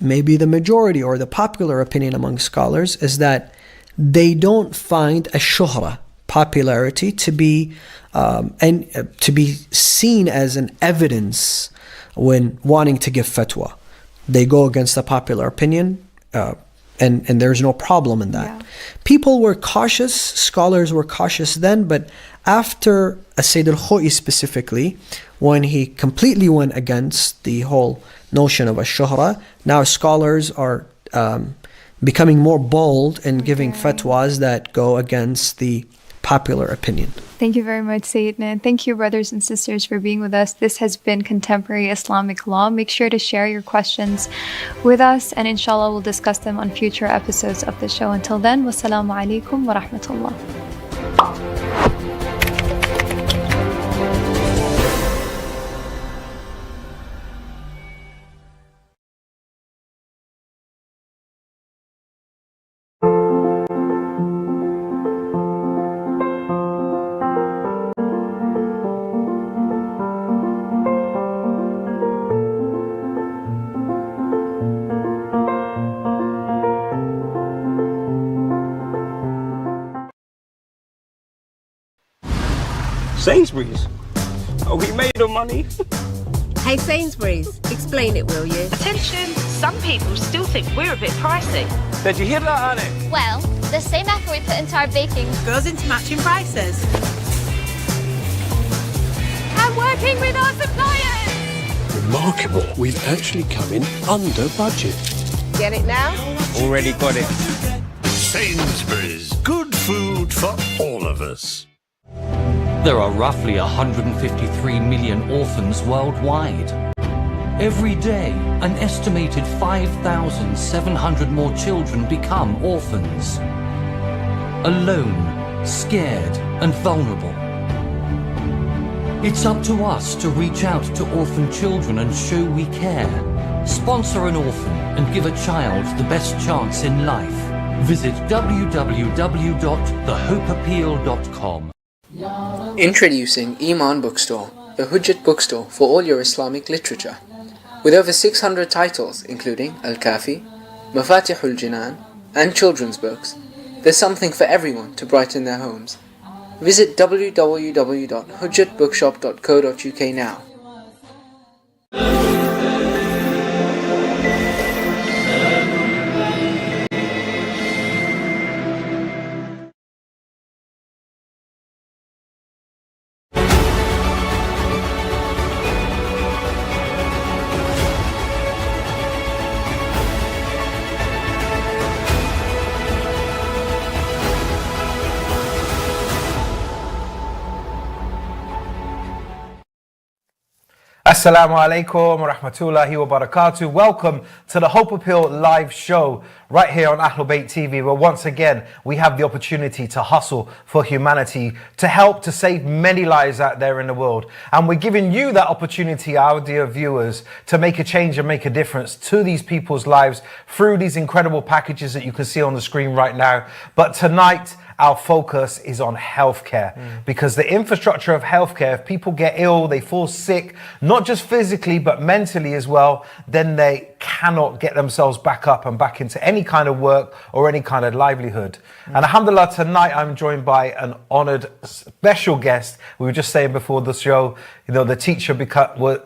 maybe the majority or the popular opinion among scholars, is that they don't find a shuhra, popularity, to be to be seen as an evidence when wanting to give fatwa. They go against the popular opinion, and there's no problem in that. Yeah. People were cautious, scholars were cautious then, but after Sayyid al-Khoi specifically, when he completely went against the whole notion of a shuhra, now scholars are becoming more bold in giving fatwas that go against the popular opinion. Thank you very much, Sayyidina. And thank you, brothers and sisters, for being with us. This has been Contemporary Islamic Law. Make sure to share your questions with us, and inshallah we'll discuss them on future episodes of the show. Until then, wassalamu alaikum wa rahmatullah. Sainsbury's? Are we made of money? Hey Sainsbury's, explain it, will you? Attention, some people still think we're a bit pricey. Did you hear that, Annie? Well, the same effort we put into our baking goes into matching prices. and working with our suppliers. Remarkable, we've actually come in under budget. Get it now? Already got it. Sainsbury's, good food for all of us. There are roughly 153 million orphans worldwide. Every day, an estimated 5,700 more children become orphans. Alone, scared, and vulnerable. It's up to us to reach out to orphan children and show we care. Sponsor an orphan and give a child the best chance in life. Visit www.thehopeappeal.com. Introducing Iman Bookstore, the Hujjat bookstore for all your Islamic literature. With over 600 titles including Al-Kafi, Mafatihul Jinan and children's books, there's something for everyone to brighten their homes. Visit www.hujjatbookshop.co.uk now. Assalamu alaikum wa rahmatullahi wa barakatuh. Welcome to the Hope Appeal live show right here on Ahlulbayt TV, where once again we have the opportunity to hustle for humanity, to help to save many lives out there in the world. And we're giving you that opportunity, our dear viewers, to make a change and make a difference to these people's lives through these incredible packages that you can see on the screen right now. But tonight, our focus is on healthcare, because the infrastructure of healthcare, if people get ill, they fall sick, not just physically, but mentally as well, then they cannot get themselves back up and back into any kind of work or any kind of livelihood. And alhamdulillah, tonight I'm joined by an honored special guest. We were just saying before the show, you know, the teacher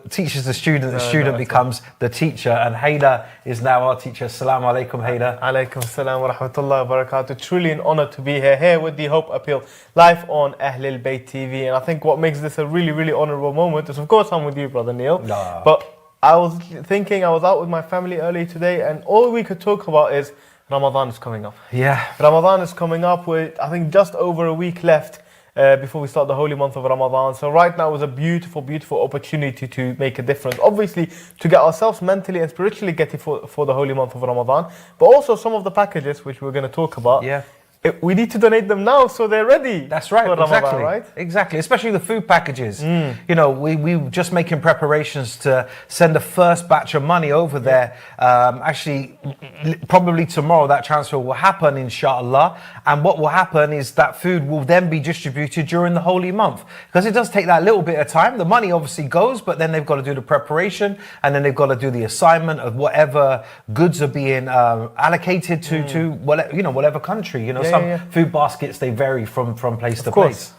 teaches the student becomes the teacher, and Hayda is now our teacher. Assalamu alaikum, Hayda. Alaikum assalam wa rahmatullahi wa barakatuh. Truly an honor to be here with the Hope Appeal live on Ahlulbayt TV. And I think what makes this a really, really honorable moment is, of course, I'm with you, Brother Neil. Nah. But I was thinking, I was out with my family earlier today, and all we could talk about is Ramadan is coming up. Yeah. Ramadan is coming up with, I think, just over a week left before we start the holy month of Ramadan. So right now is a beautiful, beautiful opportunity to make a difference. Obviously, to get ourselves mentally and spiritually ready for the holy month of Ramadan. But also some of the packages, which we're going to talk about. Yeah. we need to donate them now so they're ready. That's right, for Ramadan, exactly. right? Exactly, especially the food packages. You know, we just making preparations to send the first batch of money over there. Actually, probably tomorrow that transfer will happen, inshallah. And what will happen is that food will then be distributed during the holy month. Because it does take that little bit of time. The money obviously goes, but then they've got to do the preparation, and then they've got to do the assignment of whatever goods are being allocated to whatever country. You know, some food baskets, they vary from place to place.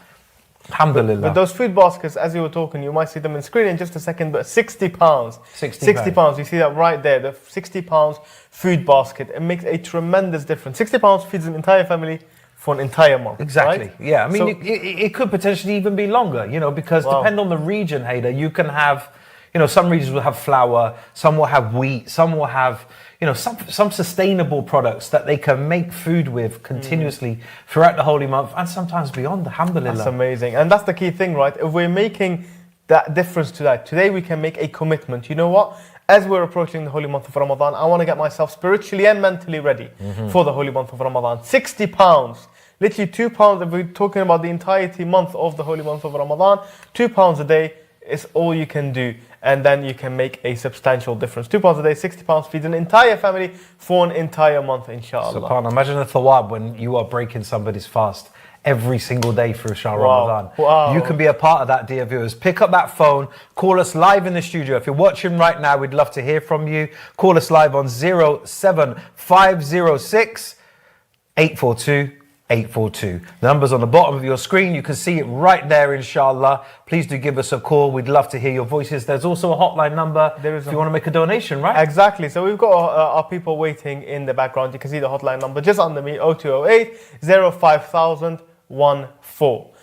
Alhamdulillah. But those food baskets, as you were talking, you might see them in screen in just a second, but £60. 60 pounds. You see that right there, the £60 food basket. It makes a tremendous difference. £60 feeds an entire family for an entire month. Exactly. Right? Yeah. I mean, it could potentially even be longer, you know, because depending on the region, Haider, you can have, you know, some regions will have flour, some will have wheat, some will have, you know, some sustainable products that they can make food with continuously throughout the holy month and sometimes beyond. Alhamdulillah. That's amazing. And that's the key thing, right? If we're making that difference to that, today we can make a commitment. You know what? As we're approaching the holy month of Ramadan, I want to get myself spiritually and mentally ready for the holy month of Ramadan. £60. Literally £2, if we're talking about the entirety month of the holy month of Ramadan, £2 a day is all you can do. And then you can make a substantial difference. £2 a day, £60 feeds an entire family for an entire month, inshallah. SubhanAllah. Imagine the thawab when you are breaking somebody's fast every single day through Shahr Ramadan. Wow. You can be a part of that, dear viewers. Pick up that phone, call us live in the studio. If you're watching right now, we'd love to hear from you. Call us live on 07506 842 842. The number's on the bottom of your screen. You can see it right there, inshallah. Please do give us a call. We'd love to hear your voices. There's also a hotline number if you want to make a donation, right? Exactly. So we've got our people waiting in the background. You can see the hotline number just under me, 0208 05014.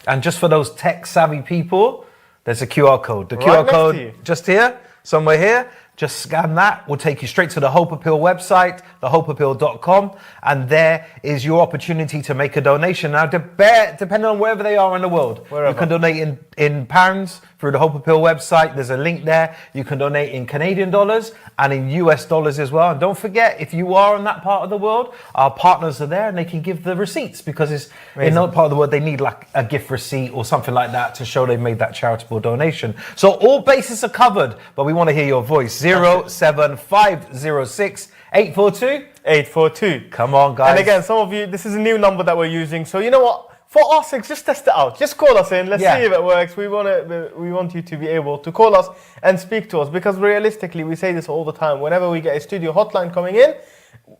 And just for those tech-savvy people, there's a QR code. The Right QR next to code you. just here, somewhere here. Just scan that. We'll take you straight to the Hope Appeal website, thehopeappeal.com, and there is your opportunity to make a donation. Now, depending on wherever they are in the world, you can donate in pounds through the Hope Appeal website. There's a link there. You can donate in Canadian dollars and in US dollars as well. And don't forget, if you are in that part of the world, our partners are there and they can give the receipts, because it's in that part of the world they need like a gift receipt or something like that to show they've made that charitable donation. So all bases are covered, but we want to hear your voice. 07506 842 842. Come on, guys. And again, some of you, this is a new number that we're using. So you know what? For our sakes, just test it out. Just call us in. Let's see if it works. We want you to be able to call us and speak to us, because realistically, we say this all the time. Whenever we get a studio hotline coming in,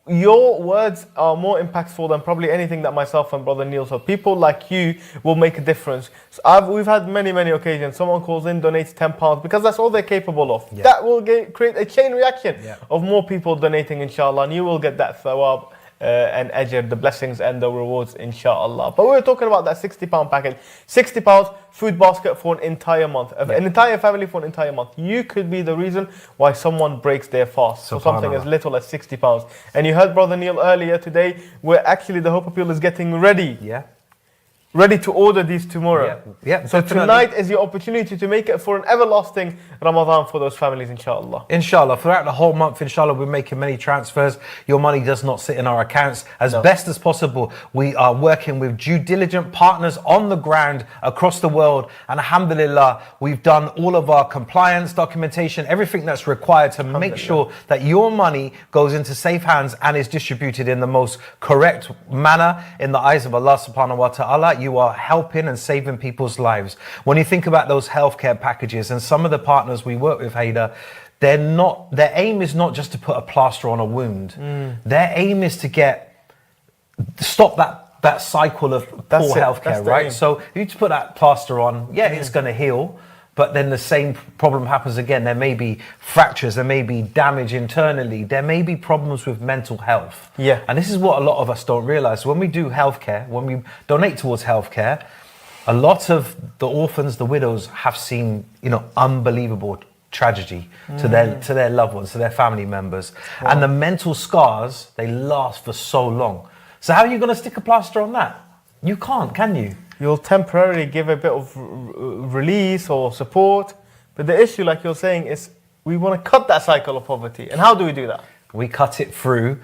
your words are more impactful than probably anything that myself and Brother Neil. So people like you will make a difference. So we've had many occasions. Someone calls in, donates £10 because that's all they're capable of. Yeah. That will create a chain reaction of more people donating, inshallah, and you will get that thawab and ajr, the blessings and the rewards, inshallah. But we were talking about that £60 package. £60 food basket for an entire month. An entire family for an entire month. You could be the reason why someone breaks their fast for something as little as £60. And you heard Brother Neil earlier today, where actually the Hope Appeal is getting ready. Ready to order these tomorrow. So tonight is your opportunity to make it for an everlasting Ramadan for those families, inshallah. Inshallah, throughout the whole month, inshallah, we're making many transfers. Your money does not sit in our accounts. As best as possible, we are working with due diligent partners on the ground across the world. And alhamdulillah, we've done all of our compliance, documentation, everything that's required to make sure that your money goes into safe hands and is distributed in the most correct manner in the eyes of Allah subhanahu wa ta'ala. You are helping and saving people's lives. When you think about those healthcare packages, and some of the partners we work with, Haider, their aim is not just to put a plaster on a wound. Their aim is to stop that cycle of poor healthcare, right? So if you just put that plaster on, it's going to heal, but then the same problem happens again. There may be fractures, there may be damage internally, there may be problems with mental health. And this is what a lot of us don't realize. When we do healthcare, when we donate towards healthcare, a lot of the orphans, the widows have seen, unbelievable tragedy to their loved ones, to their family members. And the mental scars, they last for so long. So how are you going to stick a plaster on that? You can't, can you? You'll temporarily give a bit of release or support. But the issue, like you're saying, is we want to cut that cycle of poverty. And how do we do that? We cut it through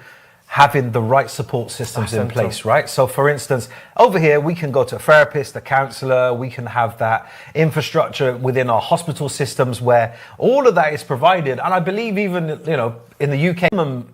having the right support systems in place, right? So for instance, over here, we can go to a therapist, a counselor, we can have that infrastructure within our hospital systems where all of that is provided. And I believe even, you know, in the UK,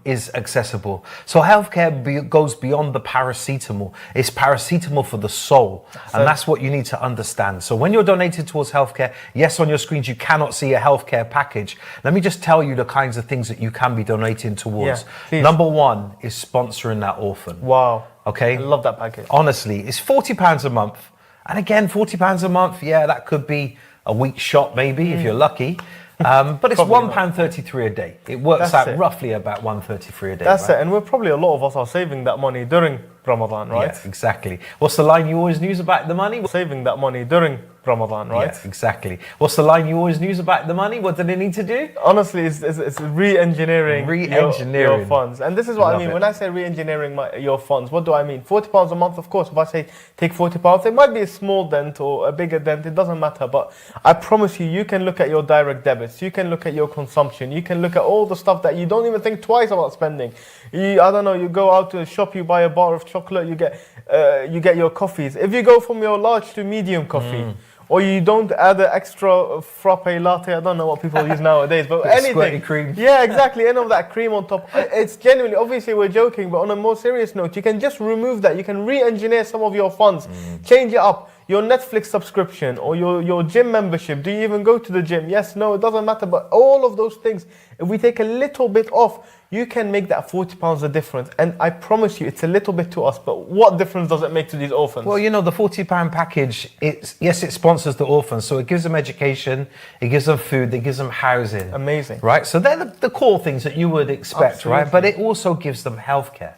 is accessible. So healthcare goes beyond the paracetamol. It's paracetamol for the soul. And that's what you need to understand. So when you're donating towards healthcare, yes, on your screens, you cannot see a healthcare package. Let me just tell you the kinds of things that you can be donating towards. Number one is sponsoring that orphan. Wow. Okay. I love that package. Honestly, it's £40 a month. And again, £40 a month, yeah, that could be a week shot maybe if you're lucky. But it's £1.33 a day. It works out roughly about £1.33 a day. That's it. And we're probably, a lot of us are saving that money during Ramadan, right? Yeah, exactly. What's the line you always use about the money? Saving that money during Ramadan, right? Yeah, exactly. What's the line you always use about the money? What do they need to do? Honestly, it's re-engineering your funds. And this is what I mean. When I say re-engineering your funds, what do I mean? £40 a month, of course. If I say take £40, it might be a small dent or a bigger dent. It doesn't matter. But I promise you, you can look at your direct debits. You can look at your consumption. You can look at all the stuff that you don't even think twice about spending. I don't know, you go out to a shop, you buy a bar of chocolate, you get your coffees. If you go from your large to medium coffee, or you don't add an extra frappe latte, I don't know what people use nowadays, but anything. Cream. Yeah, exactly, any of that cream on top. It's genuinely, obviously we're joking, but on a more serious note, you can just remove that. You can re-engineer some of your funds, change it up. Your Netflix subscription or your gym membership. Do you even go to the gym? Yes, no, it doesn't matter. But all of those things, if we take a little bit off, you can make that £40 a difference. And I promise you, it's a little bit to us, but what difference does it make to these orphans? Well, you know, the £40 package, yes, it sponsors the orphans. So it gives them education, it gives them food, it gives them housing. Amazing. Right? So they're the core things that you would expect, right? But it also gives them healthcare.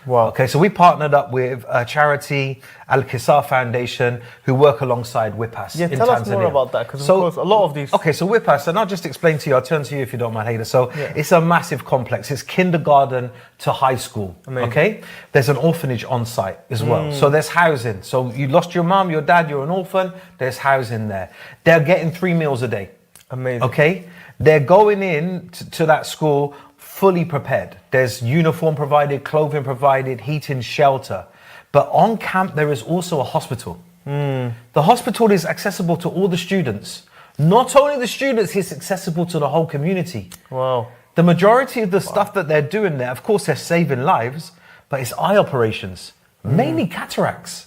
Wow. Okay, so we partnered up with a charity, Al-Kisar Foundation, who work alongside WIPAS in Tanzania. Tell us more about that, because of course a lot of these... Okay, so WIPAS, and I'll just explain to you, I'll turn to you if you don't mind, Hader. So it's a massive complex. It's kindergarten to high school, okay? There's an orphanage on site as well. So there's housing. So you lost your mum, your dad, you're an orphan, there's housing there. They're getting 3 meals a day. Amazing. Okay? They're going in to that school fully prepared. There's uniform provided, clothing provided, heating, shelter. But on camp, there is also a hospital. The hospital is accessible to all the students. Not only the students, it's accessible to the whole community. Wow. The majority of the stuff that they're doing there, of course, they're saving lives, but it's eye operations, mainly cataracts.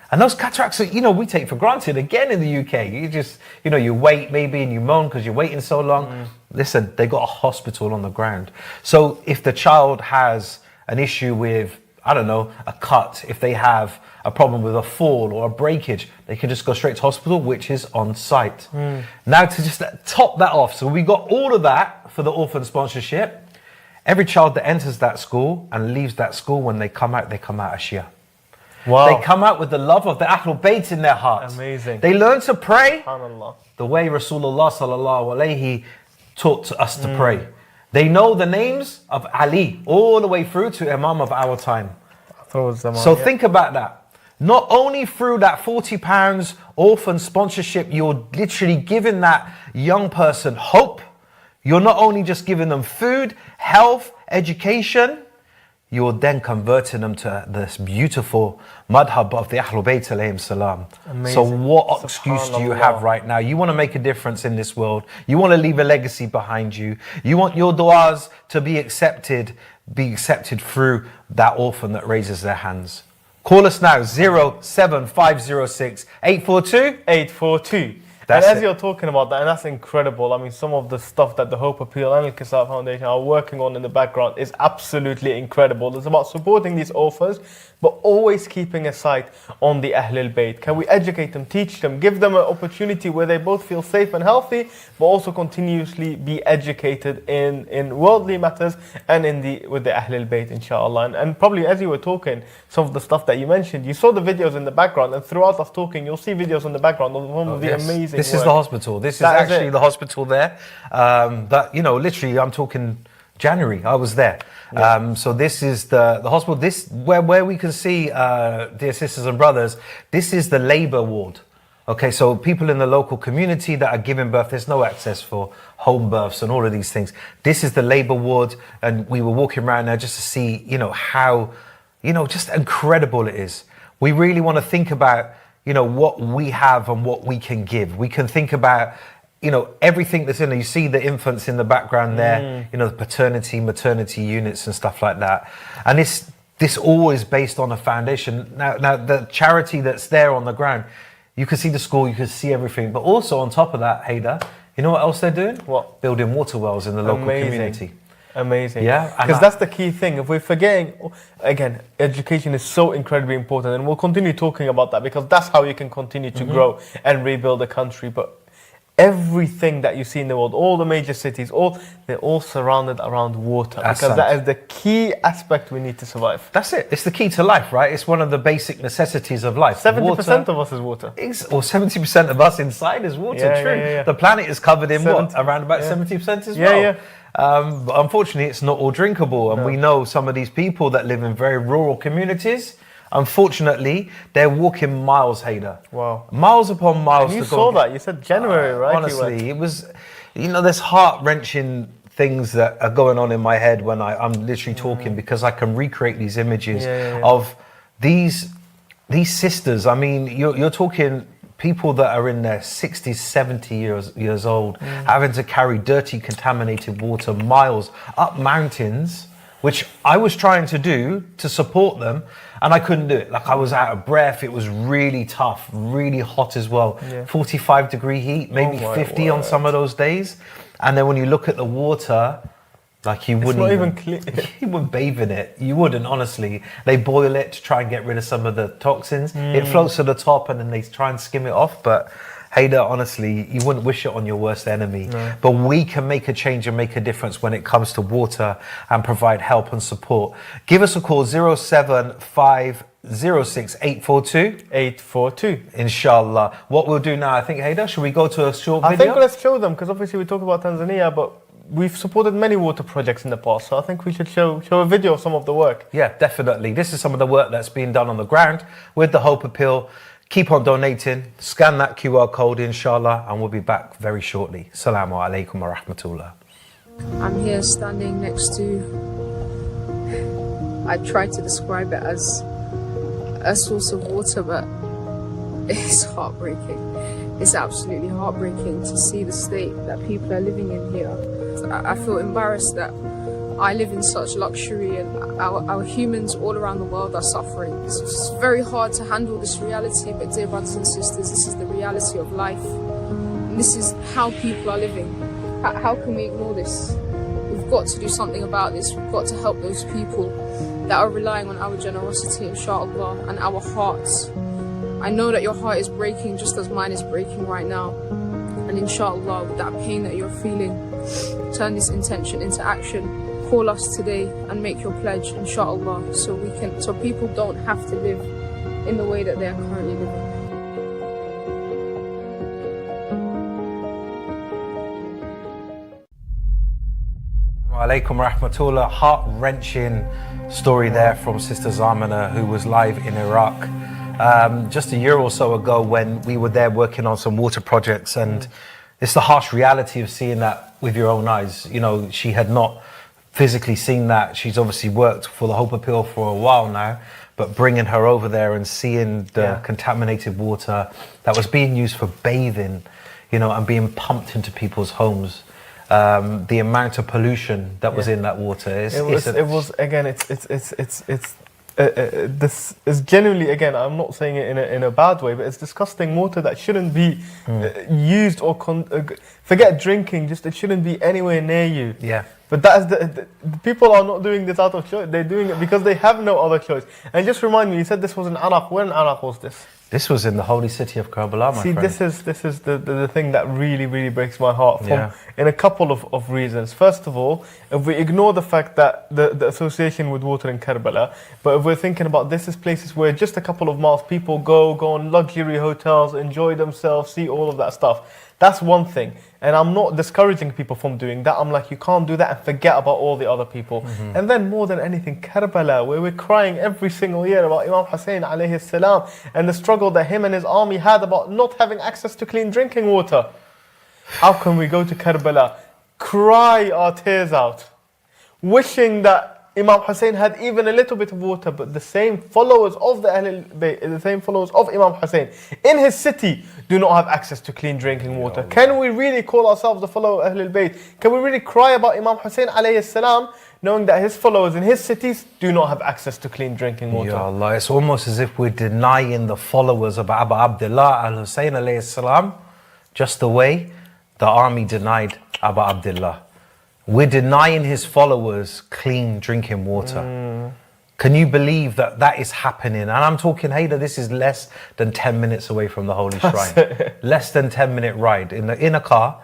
And those cataracts, you know, we take for granted. Again, in the UK, you just, you know, you wait maybe and you moan because you're waiting so long. Listen, they got a hospital on the ground. So if the child has an issue with, I don't know, a cut, if they have a problem with a fall or a breakage, they can just go straight to hospital, which is on site. Now, to just top that off, so we got all of that for the orphan sponsorship. Every child that enters that school and leaves that school, when they come out a Shia. Wow. They come out with the love of the Ahlulbayt in their hearts. Amazing. They learn to pray SubhanAllah. the way Rasulullah sallallahu alayhi taught us to pray. They know the names of Ali all the way through to Imam of our time. So think about that. Not only through that £40 orphan sponsorship, you're literally giving that young person hope. You're not only just giving them food, health, education, you're then converting them to this beautiful madhab of the Ahlulbayt alayhim salam. So what excuse do you have right now? You want to make a difference in this world. You want to leave a legacy behind you. You want your du'as to be accepted through that orphan that raises their hands. Call us now, 07506 842 842. And as you're talking about that, and that's incredible. I mean, some of the stuff that the Hope Appeal and the Al-Kisar Foundation are working on in the background is absolutely incredible. It's about supporting these orphans, but always keeping a sight on the Ahlul Bayt. Can we educate them, teach them, give them an opportunity where they both feel safe and healthy, but also continuously be educated in worldly matters and with the Ahlul Bayt, inshallah. And probably as you were talking, some of the stuff that you mentioned, you saw the videos in the background, and throughout us talking, you'll see videos in the background of one of the amazing This is the hospital. This is actually the hospital there. That, you know, literally, I'm talking January. I was there. So this is the hospital. This where we can see, dear sisters and brothers, this is the labour ward. Okay, so people in the local community that are giving birth, there's no access for home births and all of these things. This is the labour ward, and we were walking around there just to see, how, just incredible it is. We really want to think about, what we have and what we can give. We can think about, everything that's in there. You see the infants in the background there, the paternity, maternity units and stuff like that. And this all is based on a foundation. Now the charity that's there on the ground, you can see the school, you can see everything. But also on top of that, Hader, you know what else they're doing? What? Building water wells in the local community. Amazing. Yeah. Because that's the key thing. If we're forgetting, again, education is so incredibly important, and we'll continue talking about that because that's how you can continue to grow and rebuild a country. But everything that you see in the world, all the major cities, they're all surrounded around water, because that is the key aspect we need to survive. That's it. It's the key to life, right? It's one of the basic necessities of life. 70% of us is water. Or 70% of us inside is water. Yeah, True. yeah. The planet is covered in around about 70% as well. But unfortunately, it's not all drinkable, and we know some of these people that live in very rural communities. Unfortunately, they're walking miles, Hader. Wow. Miles upon miles. And you saw that. You said January, right? Honestly, it was, there's heart-wrenching things that are going on in my head when I'm literally talking, because I can recreate these images of these sisters. I mean, you're talking people that are in their 60s, 70 years old, having to carry dirty, contaminated water miles up mountains, which I was trying to do to support them, and I couldn't do it. Like, I was out of breath. It was really tough, really hot as well. 45-degree heat, maybe 50 on some of those days. And then when you look at the water, like, you wouldn't even clear. You wouldn't bathe in it. You wouldn't, honestly. They boil it to try and get rid of some of the toxins. It floats to the top, and then they try and skim it off. But Hader, honestly, you wouldn't wish it on your worst enemy. No. But we can make a change and make a difference when it comes to water and provide help and support. Give us a call, 07506842842. Inshallah. What we'll do now, I think, Hader, should we go to a short video? I think let's show them, because obviously we talk about Tanzania, but we've supported many water projects in the past, so I think we should show a video of some of the work. Yeah, definitely. This is some of the work that's being done on the ground with the Hope Appeal. Keep on donating, scan that QR code, inshallah, and we'll be back very shortly. Assalamu alaikum wa rahmatullah. I'm here standing next to, I tried to describe it as a source of water, but it's heartbreaking. It's absolutely heartbreaking to see the state that people are living in here. I feel embarrassed that I live in such luxury, and our humans all around the world are suffering. It's very hard to handle this reality, but dear brothers and sisters, this is the reality of life. And this is how people are living. How can we ignore this? We've got to do something about this. We've got to help those people that are relying on our generosity, inshallah, and our hearts. I know that your heart is breaking just as mine is breaking right now. And inshallah, with that pain that you're feeling, turn this intention into action. Call us today and make your pledge, inshallah, so people don't have to live in the way that they are currently living. Alaikum rahmatullah. Heart-wrenching story there from Sister Zamana, who was live in Iraq just a year or so ago when we were there working on some water projects, and it's the harsh reality of seeing that with your own eyes. She had not physically seen that. She's obviously worked for the Hope Appeal for a while now, but bringing her over there and seeing the contaminated water that was being used for bathing, and being pumped into people's homes, the amount of pollution that was in that water this is genuinely, again, I'm not saying it in a bad way, but it's disgusting water that shouldn't be used or forget drinking, just it shouldn't be anywhere near you. Yeah. But that is the people are not doing this out of choice. They're doing it because they have no other choice. And just remind me, you said this was in Iraq. Where in Iraq was this? This was in the holy city of Karbala, my friend. This is the thing that really, really breaks my heart in a couple of reasons. First of all, if we ignore the fact that the association with water in Karbala, but if we're thinking about this is places where just a couple of miles people go on luxury hotels, enjoy themselves, see all of that stuff. That's one thing. And I'm not discouraging people from doing that. I'm like, you can't do that and forget about all the other people. And then more than anything, Karbala, where we're crying every single year about Imam Hussein alayhi salam and the struggle that him and his army had about not having access to clean drinking water. How can we go to Karbala, cry our tears out, wishing that Imam Hussein had even a little bit of water, but the same followers of the Ahlulbayt, the same followers of Imam Hussein in his city do not have access to clean drinking water. Can we really call ourselves the follower of Ahlulbayt? Can we really cry about Imam Hussein alayhi salam, knowing that his followers in his cities do not have access to clean drinking water? Ya Allah, it's almost as if we're denying the followers of Abu Abdullah al-Hussein alayhi salam, just the way the army denied Abu Abdullah. We're denying his followers clean drinking water. Can you believe that that is happening? And I'm talking, Haida, this is less than 10 minutes away from the Holy Shrine. Less than 10-minute ride. In a car,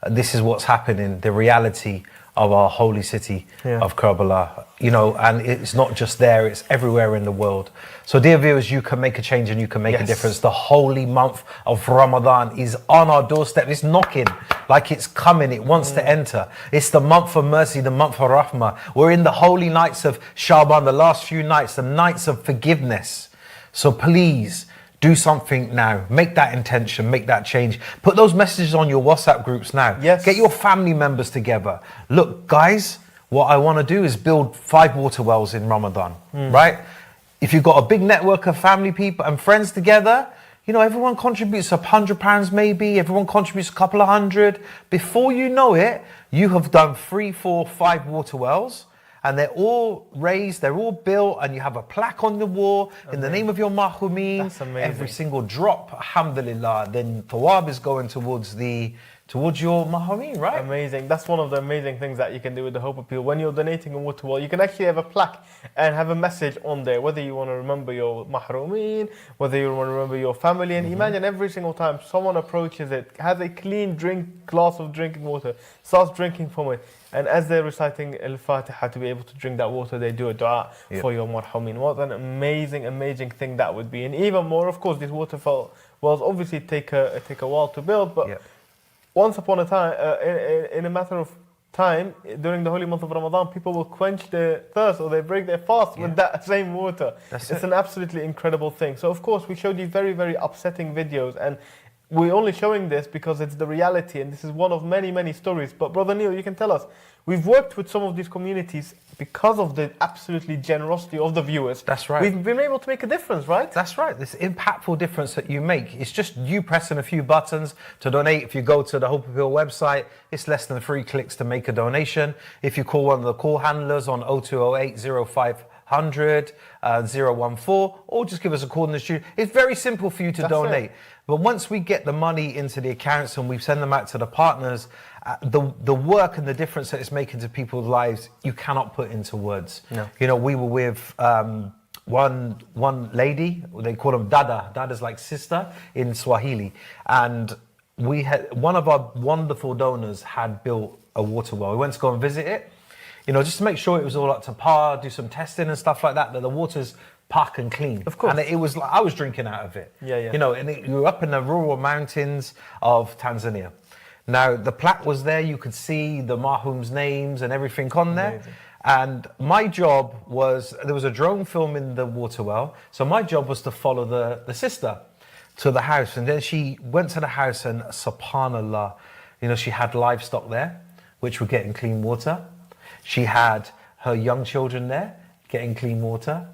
this is what's happening, the reality of our holy city of Karbala. You know, and it's not just there, it's everywhere in the world. So dear viewers, you can make a change and you can make a difference. The holy month of Ramadan is on our doorstep. It's knocking like it's coming. It wants to enter. It's the month of mercy, the month of Rahmah. We're in the holy nights of Shaban, the last few nights, the nights of forgiveness. So please do something now. Make that intention, make that change. Put those messages on your WhatsApp groups now. Get your family members together. Look, guys, what I want to do is build 5 water wells in Ramadan, right? If you've got a big network of family people and friends together, you know, everyone contributes £100 maybe, everyone contributes a couple of hundred. Before you know it, you have done 3, 4, 5 water wells, and they're all raised, they're all built, and you have a plaque on the wall in the name of your mahumeen. That's amazing. Every single drop, alhamdulillah, then thawab is going towards your mahumeen, right? Amazing. That's one of the amazing things that you can do with the Hope Appeal. When you're donating a water well, you can actually have a plaque and have a message on there, whether you want to remember your mahrumeen, whether you want to remember your family. And imagine every single time someone approaches it, has a clean glass of drinking water, starts drinking from it, and as they're reciting Al-Fatiha to be able to drink that water, they do a dua for your marhumin. What an amazing, amazing thing that would be. And even more, of course, these waterfall wells obviously take a while to build, but once upon a time, in a matter of time, during the holy month of Ramadan, people will quench their thirst or they break their fast with that same water. It's an absolutely incredible thing. So of course, we showed you very, very upsetting videos, and we're only showing this because it's the reality, and this is one of many, many stories. But Brother Neil, you can tell us, we've worked with some of these communities because of the absolutely generosity of the viewers. That's right. We've been able to make a difference, right? That's right. This impactful difference that you make. It's just you pressing a few buttons to donate. If you go to the Hope Appeal website, it's less than 3 clicks to make a donation. If you call one of the call handlers on 0208 0500 014, or just give us a call in the studio. It's very simple for you to donate. But once we get the money into the accounts and we send them out to the partners, the work and the difference that it's making to people's lives, you cannot put into words. No. You know, we were with one lady, they call them Dada. Dada's like sister in Swahili. And we had one of our wonderful donors had built a water well. We went to go and visit it, you know, just to make sure it was all up to par, do some testing and stuff like that, that the water's park and clean. Of course. And it was like, I was drinking out of it. Yeah. You know, and you were up in the rural mountains of Tanzania. Now, the plaque was there. You could see the marhum's names and everything on there. Amazing. And my job was, there was a drone film in the water well. So my job was to follow the sister to the house. And then she went to the house and subhanallah, you know, she had livestock there, which were getting clean water. She had her young children there getting clean water.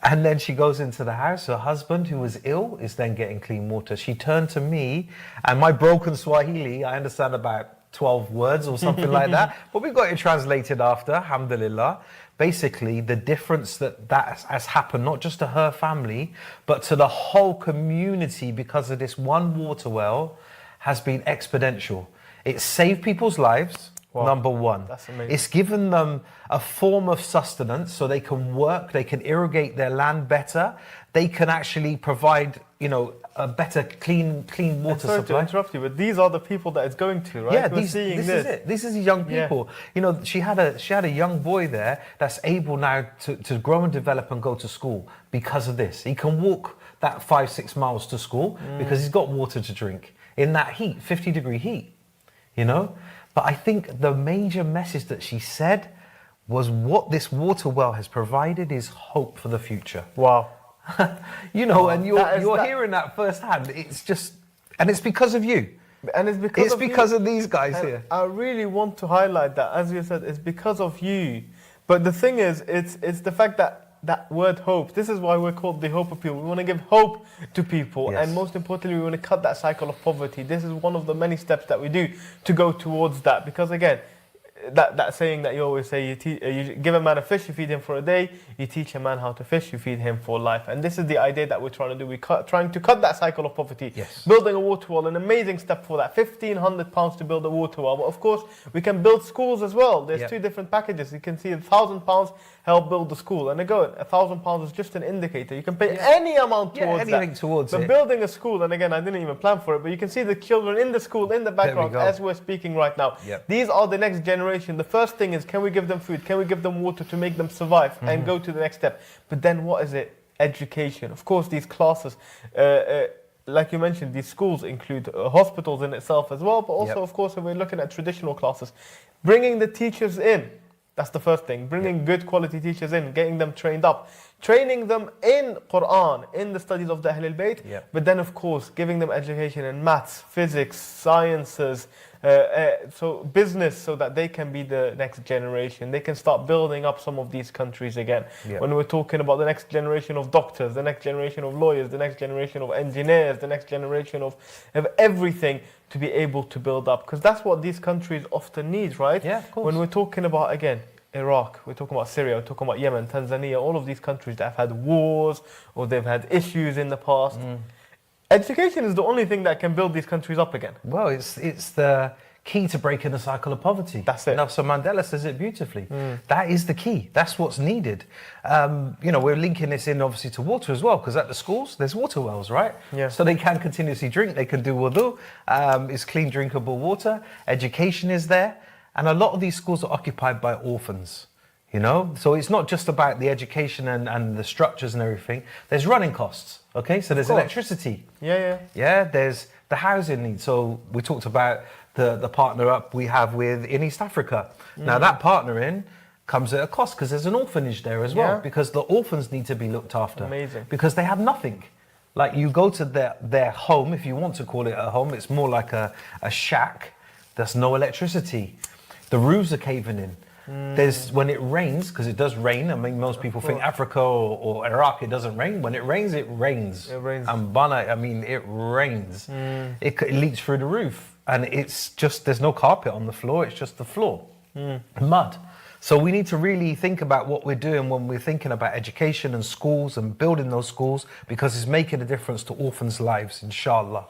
And then she goes into the house. Her husband, who was ill, is then getting clean water. She turned to me, and my broken Swahili, I understand about 12 words or something like that, but we got it translated after, alhamdulillah. Basically, the difference that has happened, not just to her family, but to the whole community because of this one water well, has been exponential. It saved people's lives. Wow. Number one. That's amazing. It's given them a form of sustenance so they can work, they can irrigate their land better, they can actually provide, you know, a better clean water sorry supply. to interrupt you, but these are the people that it's going to, right? Yeah, this is it. This is young people. You know, she had a young boy there that's able now to grow and develop and go to school because of this. He can walk that 5-6 miles to school because he's got water to drink. in that heat, 50-degree heat, you know? But I think the major message that she said was what this water well has provided is hope for the future. Wow. You know, and you're hearing that firsthand. It's just, and it's because of you. And it's because of these guys here. I really want to highlight that, as you said, it's because of you. But the thing is, it's the fact that word hope. This is why we're called the Hope Appeal. We want to give hope to people, and most importantly, we want to cut that cycle of poverty. This is one of the many steps that we do to go towards that. Because again, that saying that you always say, you give a man a fish, you feed him for a day. You teach a man how to fish, you feed him for life. And this is the idea that we're trying to do. We're trying to cut that cycle of poverty. Yes. Building a water well, an amazing step for that. £1,500 to build a water well. But of course, we can build schools as well. There's two different packages. You can see £1,000 help build the school. And again, £1,000 is just an indicator. You can pay any amount towards anything towards but it. building a school, and again, I didn't even plan for it, but you can see the children in the school in the background as we're speaking right now. These are the next generation. The first thing is, can we give them food? Can we give them water to make them survive and go to the next step? But then what is it? Education. Of course, these classes, like you mentioned, these schools include hospitals in itself as well, but also, of course, if we're looking at traditional classes, bringing the teachers in. That's the first thing. Bringing good quality teachers in, getting them trained up, training them in Quran, in the studies of the Ahlulbayt, but then of course giving them education in maths, physics, sciences, so business, so that they can be the next generation. They can start building up some of these countries again. When we're talking about the next generation of doctors, the next generation of lawyers, the next generation of engineers, the next generation of everything to be able to build up. Because that's what these countries often need, right? Yeah, of course. When we're talking about, again, Iraq, we're talking about Syria, we're talking about Yemen, Tanzania, all of these countries that have had wars or they've had issues in the past. Education is the only thing that can build these countries up again. Well, it's the key to breaking the cycle of poverty. That's it. Nelson Mandela says it beautifully. That is the key. That's what's needed. You know, we're linking this in obviously to water as well, because at the schools, there's water wells, right? Yeah. So they can continuously drink, they can do wudu. It's clean, drinkable water. Education is there. And a lot of these schools are occupied by orphans, you know? So it's not just about the education and the structures and everything. There's running costs, okay? So there's electricity. Yeah, there's the housing needs. So we talked about the partner up we have in East Africa. Now that partnering comes at a cost because there's an orphanage there as well, because the orphans need to be looked after. Amazing. Because they have nothing. Like you go to their home, if you want to call it a home, it's more like a shack. There's no electricity. The roofs are caving in. There's when it rains, because it does rain. I mean, most people think Africa or Iraq, it doesn't rain. When it rains, it rains. It rains. And Bana, I mean, it rains. It leaks through the roof. And it's just, there's no carpet on the floor. It's just the floor. Mud. So we need to really think about what we're doing when we're thinking about education and schools and building those schools, because it's making a difference to orphans' lives, inshallah.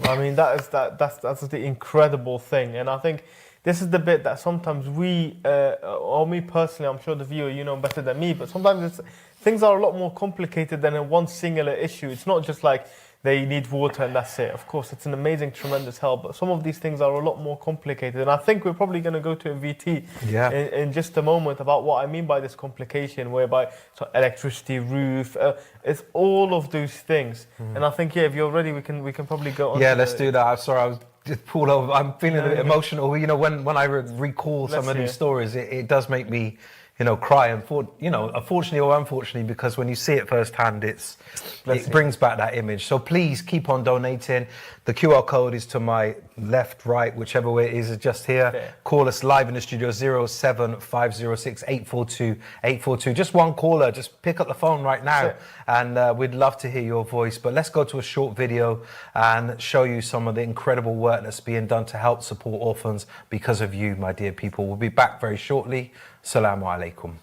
I mean, that's the incredible thing. And I think this is the bit that sometimes we, or me personally, I'm sure the viewer, you know better than me, but sometimes things are a lot more complicated than in one singular issue. It's not just like they need water and that's it. Of course, it's an amazing, tremendous help, but some of these things are a lot more complicated. And I think we're probably going to go to a VT in just a moment about what I mean by this complication, whereby electricity, roof, it's all of those things. And I think, if you're ready, we can probably go on. Yeah, let's do that. I'm sorry, I was just pulled over. I'm feeling a bit emotional. You know, when I recall some of these stories, it does make me, you know, cry. And unfortunately or unfortunately, because when you see it firsthand, it brings back that image. So please keep on donating. The QR code is to my left, right, whichever way it is just here. Okay. Call us live in the studio, 07506 842 842. Just one caller. Just pick up the phone right now, and we'd love to hear your voice. But let's go to a short video and show you some of the incredible work that's being done to help support orphans because of you, my dear people. We'll be back very shortly. Assalamu alaikum.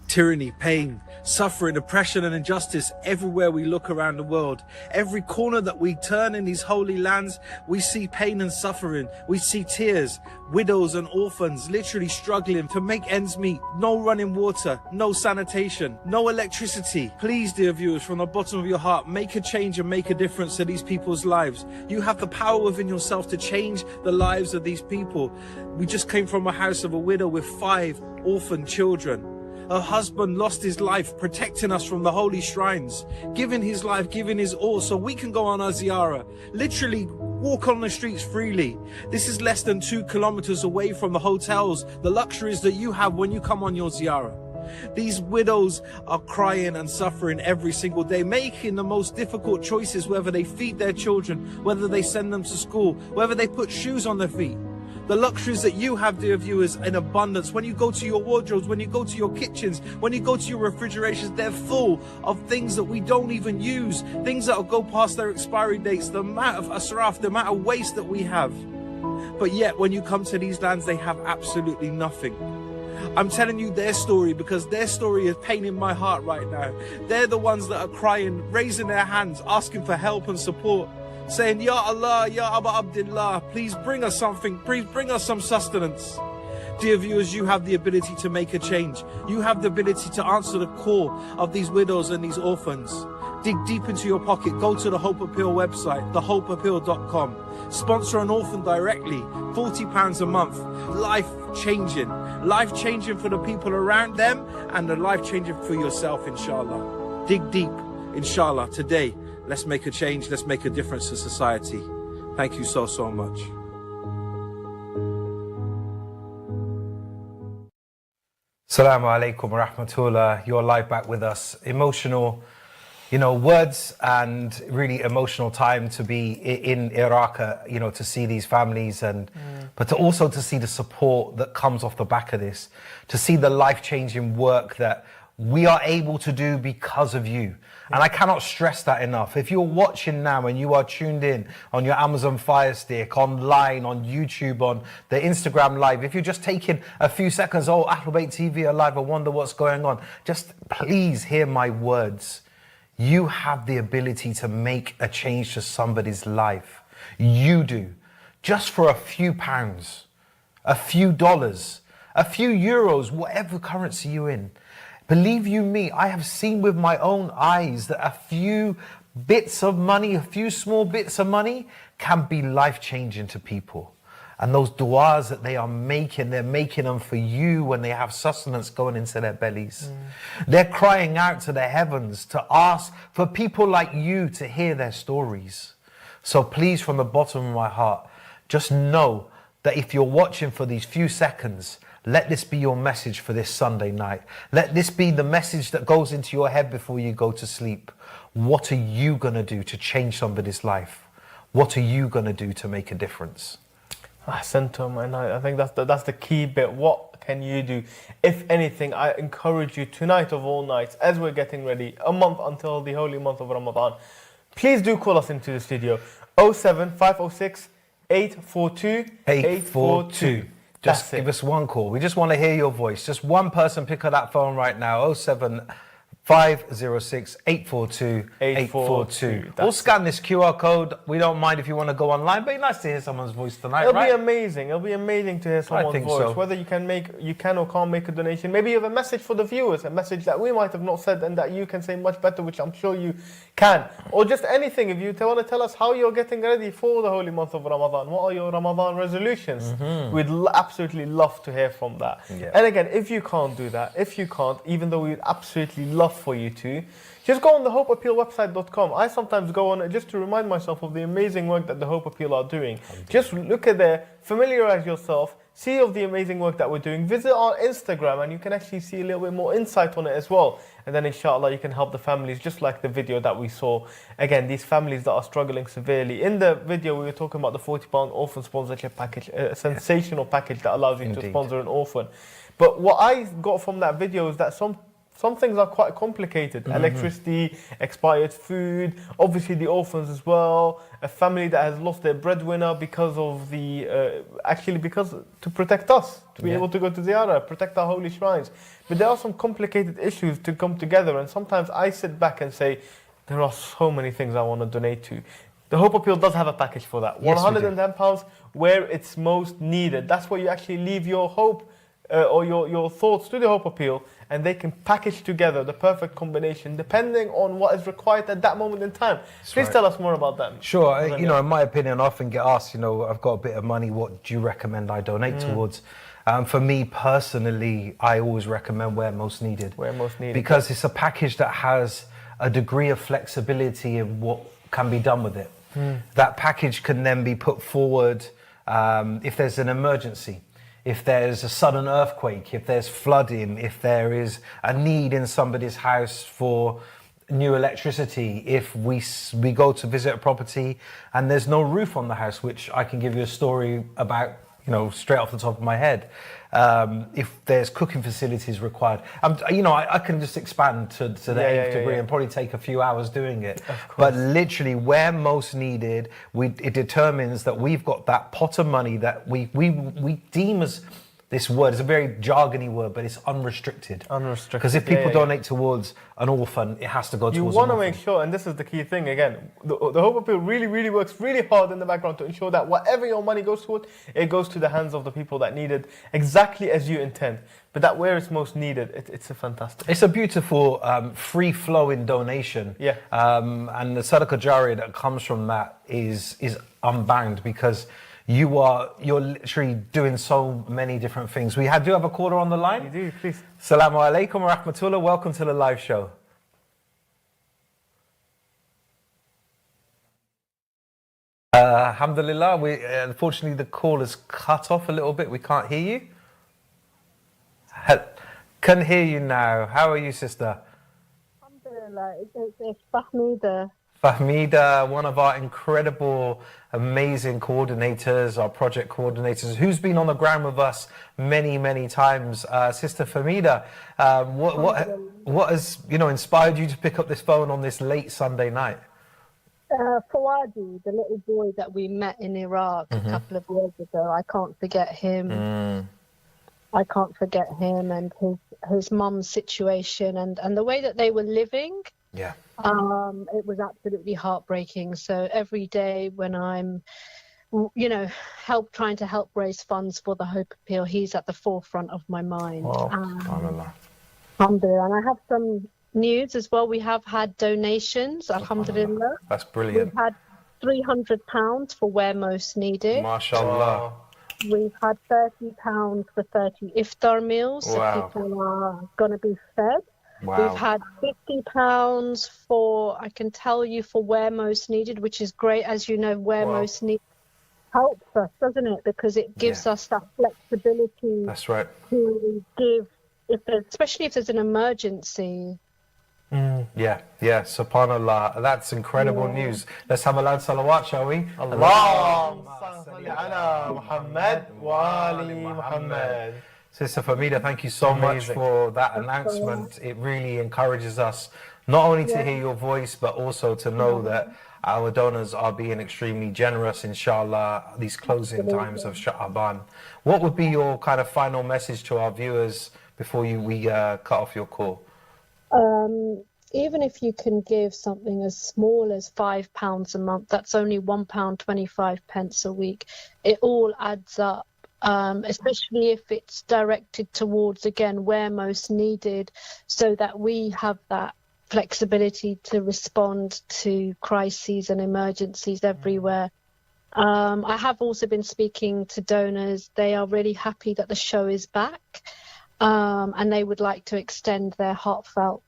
Tyranny, pain, suffering, oppression and injustice everywhere we look around the world. Every corner that we turn in these holy lands, we see pain and suffering. We see tears, widows and orphans literally struggling to make ends meet. No running water, no sanitation, no electricity. Please, dear viewers, from the bottom of your heart, make a change and make a difference to these people's lives. You have the power within yourself to change the lives of these people. We just came from a house of a widow with 5 orphan children. A husband lost his life protecting us from the holy shrines, giving his life, giving his all so we can go on our ziyarah, literally walk on the streets freely. This is less than 2 kilometers away from the hotels, the luxuries that you have when you come on your ziyarah. These widows are crying and suffering every single day, making the most difficult choices, whether they feed their children, whether they send them to school, whether they put shoes on their feet. The luxuries that you have, dear viewers, in abundance. When you go to your wardrobes, when you go to your kitchens, when you go to your refrigerations, they're full of things that we don't even use, things that will go past their expiry dates, the amount of asraf, the amount of waste that we have. But yet, when you come to these lands, they have absolutely nothing. I'm telling you their story because their story is pain in my heart right now. They're the ones that are crying, raising their hands, asking for help and support, saying, Ya Allah, Ya Aba Abdullah, please bring us something, please bring us some sustenance. Dear viewers, you have the ability to make a change. You have the ability to answer the call of these widows and these orphans. Dig deep into your pocket, go to the Hope Appeal website, thehopeappeal.com. Sponsor an orphan directly, £40 a month. Life-changing for the people around them and life-changing for yourself, inshallah. Dig deep, inshallah, today. Let's make a change, let's make a difference to society. Thank you so, so much. Assalamu alaikum wa rahmatullah. You're live back with us. Emotional, words and really emotional time to be in Iraq, to see these families but to also to see the support that comes off the back of this, to see the life-changing work that we are able to do because of you. And I cannot stress that enough. If you're watching now and you are tuned in on your Amazon Fire Stick, online, on YouTube, on the Instagram Live, if you're just taking a few seconds, Ahlulbayt TV are live, I wonder what's going on. Just please hear my words. You have the ability to make a change to somebody's life. You do. Just for a few pounds, a few dollars, a few euros, whatever currency you're in. Believe you me, I have seen with my own eyes that a few bits of money, a few small bits of money can be life-changing to people. And those du'as that they are making, they're making them for you when they have sustenance going into their bellies. They're crying out to the heavens to ask for people like you to hear their stories. So please, from the bottom of my heart, just know that if you're watching for these few seconds, let this be your message for this Sunday night. Let this be the message that goes into your head before you go to sleep. What are you going to do to change somebody's life? What are you going to do to make a difference? Ahsantum, and I think that's the key bit. What can you do? If anything, I encourage you tonight of all nights, as we're getting ready, a month until the holy month of Ramadan, please do call us into the studio. 07506 842 842. Just give us one call. We just want to hear your voice. Just one person pick up that phone right now. 07506 842 842. We'll scan this QR code. We don't mind if you want to go online, but it's nice to hear someone's voice tonight, It'll be amazing. It'll be amazing to hear someone's voice. So. Whether you can or can't make a donation. Maybe you have a message for the viewers, a message that we might have not said and that you can say much better, which I'm sure you can. Or just anything. If you want to tell us how you're getting ready for the holy month of Ramadan, what are your Ramadan resolutions? We'd absolutely love to hear from that. Yeah. And again, if you can't do that, even though we'd absolutely love for you to, just go on the hopeappealwebsite.com. I sometimes go on it just to remind myself of the amazing work that the Hope Appeal are doing. Just look at there, familiarize yourself, see of the amazing work that we're doing. Visit our Instagram and you can actually see a little bit more insight on it as well. And then inshallah you can help the families, just like the video that we saw. Again, these families that are struggling severely. In the video we were talking about the £40 orphan sponsorship package, a sensational package that allows you to sponsor an orphan. But what I got from that video is that some things are quite complicated. Electricity, expired food, obviously the orphans as well, a family that has lost their breadwinner because of to protect us, to be able to go to Ziyarah, protect our holy shrines. But there are some complicated issues to come together, and sometimes I sit back and say, there are so many things I want to donate to. The Hope Appeal does have a package for that. Yes, £110 where it's most needed. That's where you actually leave your hope or your thoughts to the Hope Appeal, and they can package together the perfect combination depending on what is required at that moment in time. Please tell us more about that. Sure. In my opinion, I often get asked, I've got a bit of money, what do you recommend I donate towards? For me personally, I always recommend Where Most Needed. Where Most Needed. Because it's a package that has a degree of flexibility in what can be done with it. That package can then be put forward if there's an emergency, if there's a sudden earthquake, if there's flooding, if there is a need in somebody's house for new electricity, if we go to visit a property and there's no roof on the house, which I can give you a story about, straight off the top of my head. If there's cooking facilities required, I can just expand to the nth degree and probably take a few hours doing it. But literally, Where Most Needed, it determines that we've got that pot of money that we deem as, this word is a very jargony word, but it's unrestricted. Unrestricted. Because if people donate towards an orphan, it has to go towards an orphan. You want to make sure, and this is the key thing again, the Hope Appeal really, really works really hard in the background to ensure that whatever your money goes toward, it goes to the hands of the people that need it exactly as you intend. But that where it's most needed, it's a fantastic. It's a beautiful, free-flowing donation. Yeah. And the sadaqah jariyah that comes from that is unbound, because you're literally doing so many different things. We do have a caller on the line. You do, please. Assalamu alaikum wa rahmatullah. Welcome to the live show. Alhamdulillah. Unfortunately, the call is cut off a little bit. We can't hear you. Can hear you now. How are you, sister? Alhamdulillah. It's Fahmida. Fahmida, one of our incredible, amazing coordinators, our project coordinators, who's been on the ground with us many, many times. Sister Fahmida, what has inspired you to pick up this phone on this late Sunday night? Fawadi, the little boy that we met in Iraq a couple of years ago, I can't forget him. I can't forget him and his mum's situation and the way that they were living. Yeah. It was absolutely heartbreaking. So every day when I'm, trying to help raise funds for the Hope Appeal, he's at the forefront of my mind. Wow. Alhamdulillah. And I have some news as well. We have had donations, alhamdulillah. That's brilliant. We've had £300 for Where Most Needed. MashaAllah. We've had £30 for 30 iftar meals, so people are going to be fed. Wow. We've had £50 for, I can tell you, for Where Most Needed, which is great. As you know, Where Most Needed helps us, doesn't it? Because it gives us that flexibility. That's right. To give, especially if there's an emergency. Yeah, subhanallah. That's incredible news. Let's have a loud salawat, shall we? Allahumma salli ala Muhammad wa ali Muhammad. Sister Fahmida, thank you so much for that announcement. It really encourages us not only to hear your voice, but also to know that our donors are being extremely generous, inshallah, these closing times of Sha'aban. What would be your kind of final message to our viewers before we cut off your call? Even if you can give something as small as £5 a month, that's only £1.25 a week. It all adds up. Especially if it's directed towards, again, Where Most Needed, so that we have that flexibility to respond to crises and emergencies everywhere. I have also been speaking to donors. They are really happy that the show is back, and they would like to extend their heartfelt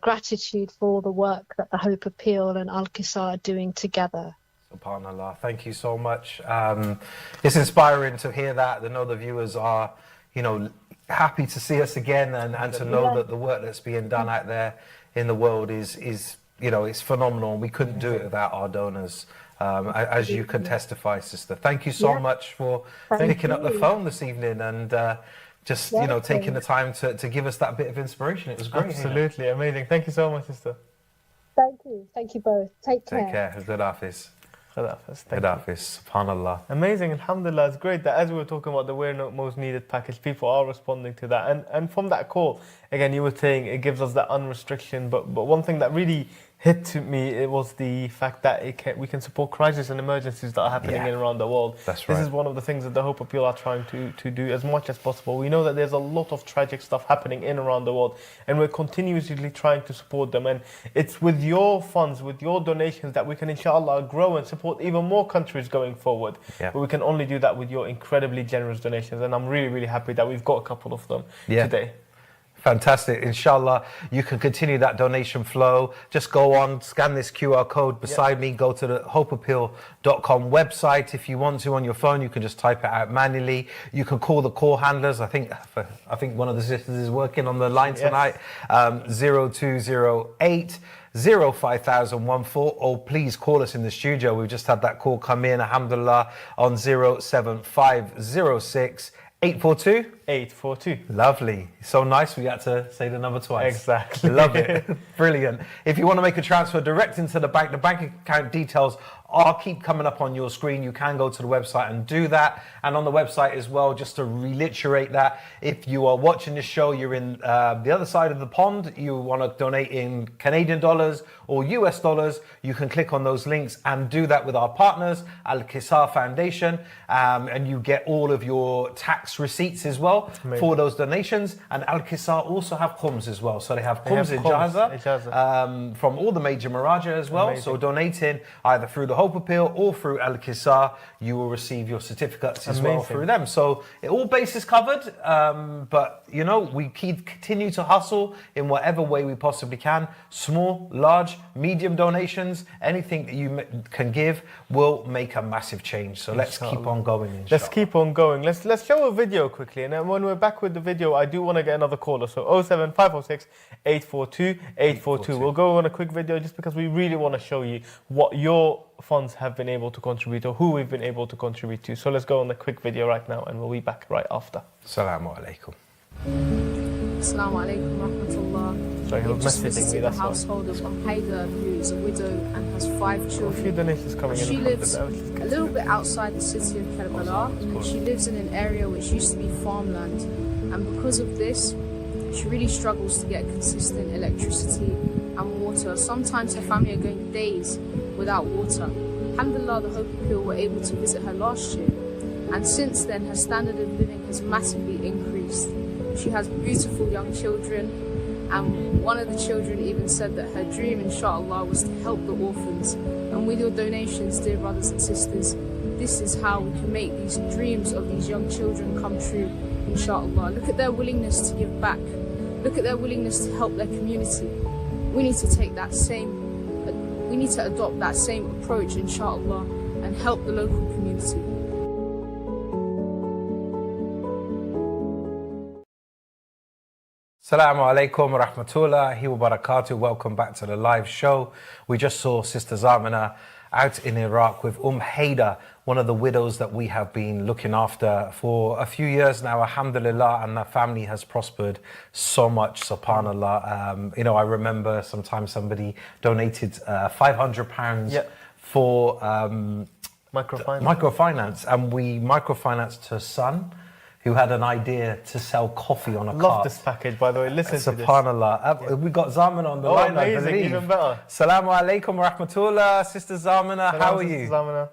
gratitude for all the work that the Hope Appeal and Al-Qisar are doing together. SubhanAllah. Thank you so much. It's inspiring to hear that. I know the viewers are, happy to see us again and to know that the work that's being done out there in the world is it's phenomenal. We couldn't do it without our donors, as you can testify, sister. Thank you so much for picking up the phone this evening and taking the time to give us that bit of inspiration. It was great. Absolutely amazing. Thank you so much, sister. Thank you. Thank you both. Take care. Take care. Good hafiz. Good hafiz. SubhanAllah. Amazing. Alhamdulillah. It's great that as we were talking about the Where Most Needed package, people are responding to that. And from that call, again, you were saying it gives us that unrestriction. But one thing that really hit to me, it was the fact that we can support crises and emergencies that are happening in and around the world. That's right. This is one of the things that the Hope Appeal are trying to do as much as possible. We know that there's a lot of tragic stuff happening in and around the world, and we're continuously trying to support them. And it's with your funds, with your donations, that we can, inshallah, grow and support even more countries going forward. But we can only do that with your incredibly generous donations. And I'm really, really happy that we've got a couple of them today. Fantastic. Inshallah, you can continue that donation flow. Just go on, scan this QR code beside me, go to the hopeappeal.com website. If you want to on your phone, you can just type it out manually. You can call the call handlers. I think one of the sisters is working on the line tonight. 0208 05014, or please call us in the studio. We've just had that call come in, alhamdulillah, on 07506 842? 842. Lovely. So nice we had to say the number twice. Exactly. Love it. Brilliant. If you want to make a transfer direct into the bank account details are keep coming up on your screen. You can go to the website and do that. And on the website as well, just to reiterate that, if you are watching this show, you're in the other side of the pond, you want to donate in Canadian dollars or US dollars, you can click on those links and do that with our partners, Al-Kisar Foundation, and you get all of your tax receipts as well for those donations. And Al-Kisar also have khums as well. So they have khums ijaza from all the major maraja as well. Amazing. So donating either through the Hope Appeal or through Al-Kisar, you will receive your certificates as well through them. So all bases covered, but you know, we continue to hustle in whatever way we possibly can. Small, large, medium donations, anything that you can give will make a massive change. So let's keep on going. Inshallah. Let's keep on going. Let's show a video quickly, and then when we're back with the video, I do want to get another caller. So 07506 842 842. We'll go on a quick video just because we really want to show you what your funds have been able to contribute, or who we've been able to contribute to. So let's go on a quick video right now, and we'll be back right after. Assalamu alaikum. Assalamu alaikum rahmatullah. Sorry, he was messaging me, that's the household of Haida, who is a widow and has 5 children. A few donations coming in. She lives a little bit outside the city of Karbala, and she lives in an area which used to be farmland. And because of this, she really struggles to get consistent electricity and water. Sometimes her family are going days without water. Alhamdulillah, the Hope Appeal were able to visit her last year, and since then her standard of living has massively increased. She has beautiful young children, and one of the children even said that her dream, inshallah, was to help the orphans. And with your donations, dear brothers and sisters, this is how we can make these dreams of these young children come true, inshallah. Look at their willingness to give back. Look at their willingness to help their community. We need to take that we need to adopt that same approach, inshallah, and help the local community. Assalamu alaikum wa rahmatullahi wa barakatuh. Welcome back to the live show. We just saw Sister Zamina out in Iraq with Haida, one of the widows that we have been looking after for a few years now, alhamdulillah, and the family has prospered so much, subhanallah. You know, I remember sometimes somebody donated £500 for microfinance, and we microfinanced her son, who had an idea to sell coffee on a cart. Love this package, by the way. Listen to this. SubhanAllah. We got Zamina on the line, amazing, I believe. Even better. Assalamu alaikum wa rahmatullah. Sister Zamina, how are you? Zamina.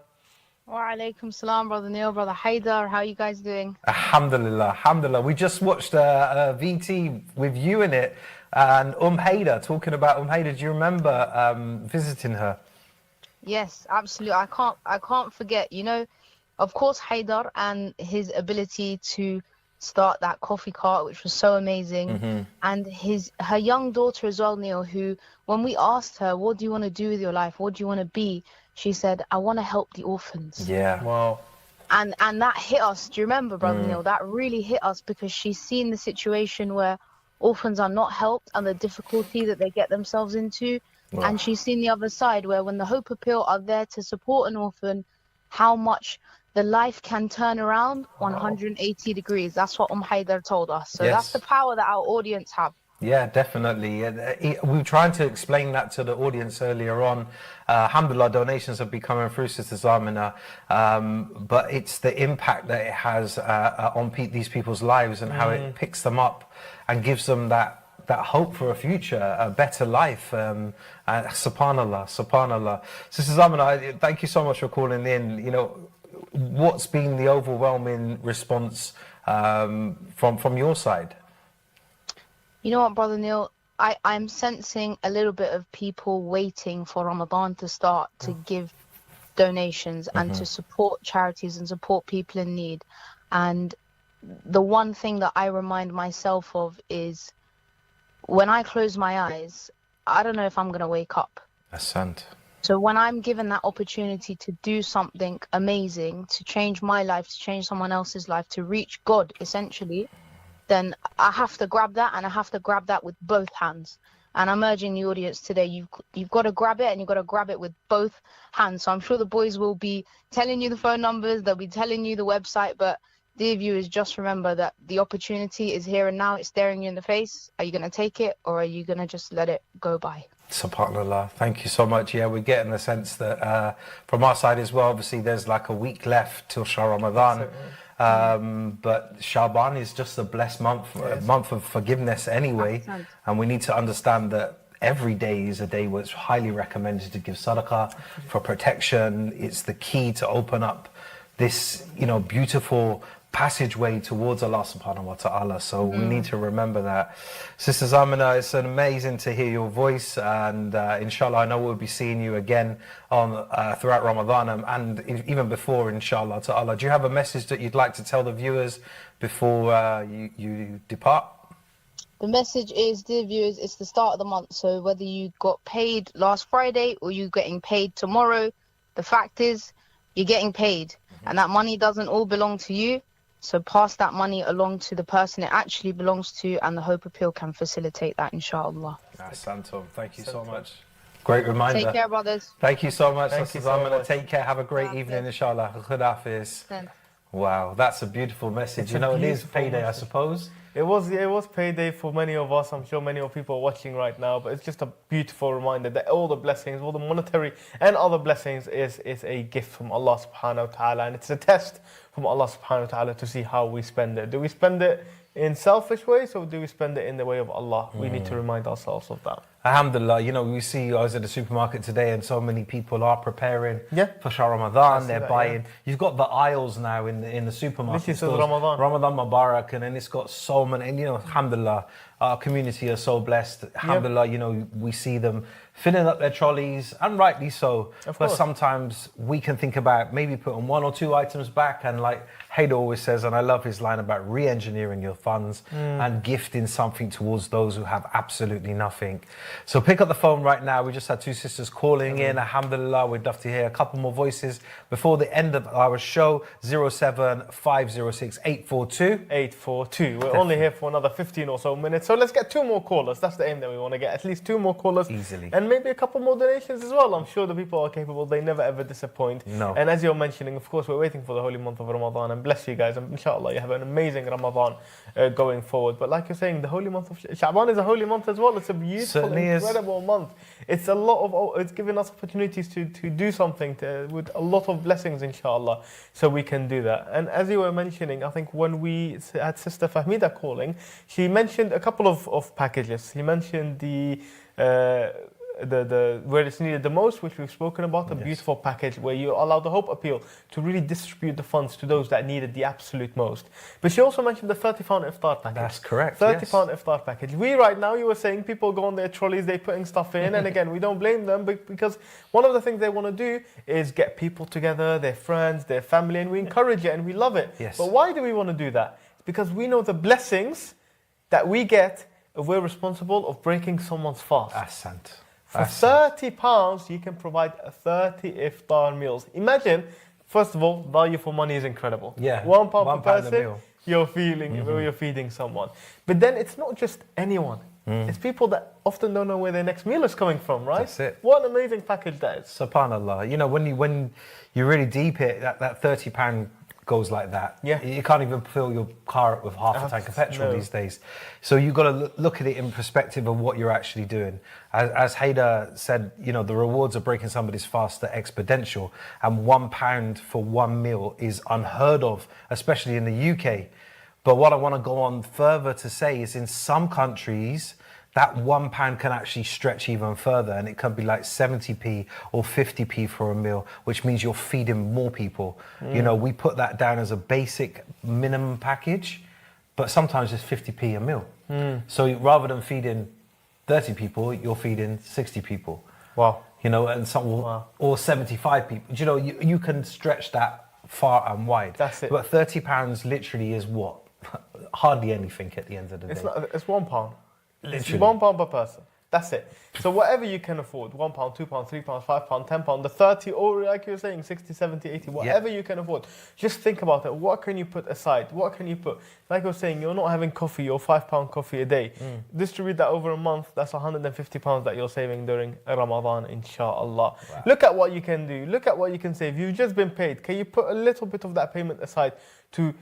Wa alaikum salam, Brother Neil, Brother Haidar. How are you guys doing? Alhamdulillah, alhamdulillah. We just watched a VT with you in it, and Haida, talking about Haida. Do you remember visiting her? Yes, absolutely. I can't forget, you know, of course, Haidar and his ability to start that coffee cart, which was so amazing, and her young daughter as well, Neil, who, when we asked her, what do you want to do with your life? What do you want to be? She said, I want to help the orphans. Yeah. Wow. And that hit us. Do you remember, Brother Neil? That really hit us, because she's seen the situation where orphans are not helped and the difficulty that they get themselves into. Wow. And she's seen the other side, where when the Hope Appeal are there to support an orphan, how much the life can turn around 180 degrees. That's what Haidar told us. So that's the power that our audience have. Yeah, definitely. We were trying to explain that to the audience earlier on. Alhamdulillah, donations have been coming through, Sister Zamina, but it's the impact that it has on these people's lives, and how it picks them up and gives them that that hope for a future, a better life. Subhanallah, subhanallah. Sister Zamana, thank you so much for calling in. You know, what's been the overwhelming response from your side? You know what, Brother Neil? I'm sensing a little bit of people waiting for Ramadan to start to give donations and to support charities and support people in need. And the one thing that I remind myself of is when I close my eyes, I don't know if I'm going to wake up. Ascent. So when I'm given that opportunity to do something amazing, to change my life, to change someone else's life, to reach God, essentially, then I have to grab that, and I have to grab that with both hands. And I'm urging the audience today, you've got to grab it, and you've got to grab it with both hands. So I'm sure the boys will be telling you the phone numbers, they'll be telling you the website, but dear viewers, just remember that the opportunity is here and now. It's staring you in the face. Are you going to take it, or are you going to just let it go by? SubhanAllah, thank you so much. Yeah, we're getting the sense that from our side as well, obviously there's like a week left till Shah Ramadan. But Shaban is just a blessed month, a month of forgiveness anyway. And we need to understand that every day is a day where it's highly recommended to give sadaqah for protection. It's the key to open up this, you know, beautiful passageway towards Allah subhanahu wa ta'ala. So we need to remember that. Sister Zamina, it's amazing to hear your voice, and inshallah I know we'll be seeing you again on throughout Ramadan and even before, inshallah ta'ala. Do you have a message that you'd like to tell the viewers before you depart? The message is, dear viewers, it's the start of the month, so whether you got paid last Friday or you're getting paid tomorrow, the fact is you're getting paid, and that money doesn't all belong to you. So pass that money along to the person it actually belongs to, and the Hope Appeal can facilitate that, inshallah. Santo, thank you so much. Great reminder. Take care, brothers. Thank you so much, Thank Sister you so Zamina. much. Take care. Have a great evening, inshallah. Khudafis. Wow, that's a beautiful message. You know, it is payday, I suppose. It was payday for many of us. I'm sure many of people are watching right now, but it's just a beautiful reminder that all the blessings, all the monetary and other blessings is a gift from Allah subhanahu wa ta'ala, and it's a test from Allah subhanahu wa ta'ala to see how we spend it. Do we spend it in selfish ways, or do we spend it in the way of Allah? We need to remind ourselves of that. Alhamdulillah, you know, we see, I was at the supermarket today and so many people are preparing for Shah Ramadan. They're buying. You've got the aisles now in the supermarket. This is Ramadan. Ramadan Mubarak, and then it's got so many, and you know, alhamdulillah, our community are so blessed. Alhamdulillah, you know, we see them filling up their trolleys, and rightly so. But sometimes we can think about maybe putting one or two items back, and like Hader always says, and I love his line about re-engineering your funds and gifting something towards those who have absolutely nothing. So pick up the phone right now. We just had two sisters calling in. Alhamdulillah, we'd love to hear a couple more voices before the end of our show. 07506 842 842. We're only here for another 15 or so minutes, so let's get two more callers. That's the aim that we want to get, at least two more callers. Easily. And maybe a couple more donations as well. I'm sure the people are capable. They never ever disappoint. No. And as you're mentioning, of course, we're waiting for the holy month of Ramadan, and bless you guys, and inshallah you have an amazing Ramadan going forward. But like you're saying, the holy month of Sha'ban is a holy month as well. It's a beautiful, incredible month. It's a lot of, it's given us opportunities to do something with a lot of blessings, inshallah, so we can do that. And as you were mentioning, I think when we had Sister Fahmida calling, she mentioned a couple of packages. She mentioned the where it's needed the most, which we've spoken about, a beautiful package where you allow the Hope Appeal to really distribute the funds to those that need it the absolute most. But she also mentioned the £30 iftar package. That's correct. £30 iftar package. We right now, you were saying, people go on their trolleys, they're putting stuff in, and again, we don't blame them, because one of the things they want to do is get people together, their friends, their family, and we encourage it and we love it. Yes. But why do we want to do that? It's because we know the blessings that we get if we're responsible of breaking someone's fast. Ascent. For £30, you can provide 30 iftar meals. Imagine, first of all, value for money is incredible. Yeah. £1 per £1 a person, meal. you're feeding someone. But then it's not just anyone. It's people that often don't know where their next meal is coming from, right? That's it. What an amazing package that is. Subhanallah. You know, when you really deep it, that £30 goes like that. Yeah. You can't even fill your car up with half a tank of petrol these days. So you've got to look at it in perspective of what you're actually doing. As Hader said, you know, the rewards of breaking somebody's fast are exponential, and £1 for one meal is unheard of, especially in the UK. But what I want to go on further to say is, in some countries, that £1 can actually stretch even further, and it can be like 70p or 50p for a meal, which means you're feeding more people. You know, we put that down as a basic minimum package, but sometimes it's 50p a meal. So rather than feeding 30 people, you're feeding 60 people. Wow. You know, and some or 75 people. You know, you can stretch that far and wide. That's it. But £30 literally is what? Hardly anything at the end of the day. It's £1. Literally. It's £1 per person. That's it. So whatever you can afford, £1, £2, £3, £5, £10, the 30, or like you're saying, 60, 70, 80, whatever you can afford. Just think about it. What can you put aside? What can you put? Like you're saying, you're not having coffee, your £5 coffee a day. Distribute that over a month, that's £150 that you're saving during Ramadan, inshallah. Wow. Look at what you can do. Look at what you can save. You've just been paid. Can you put a little bit of that payment aside to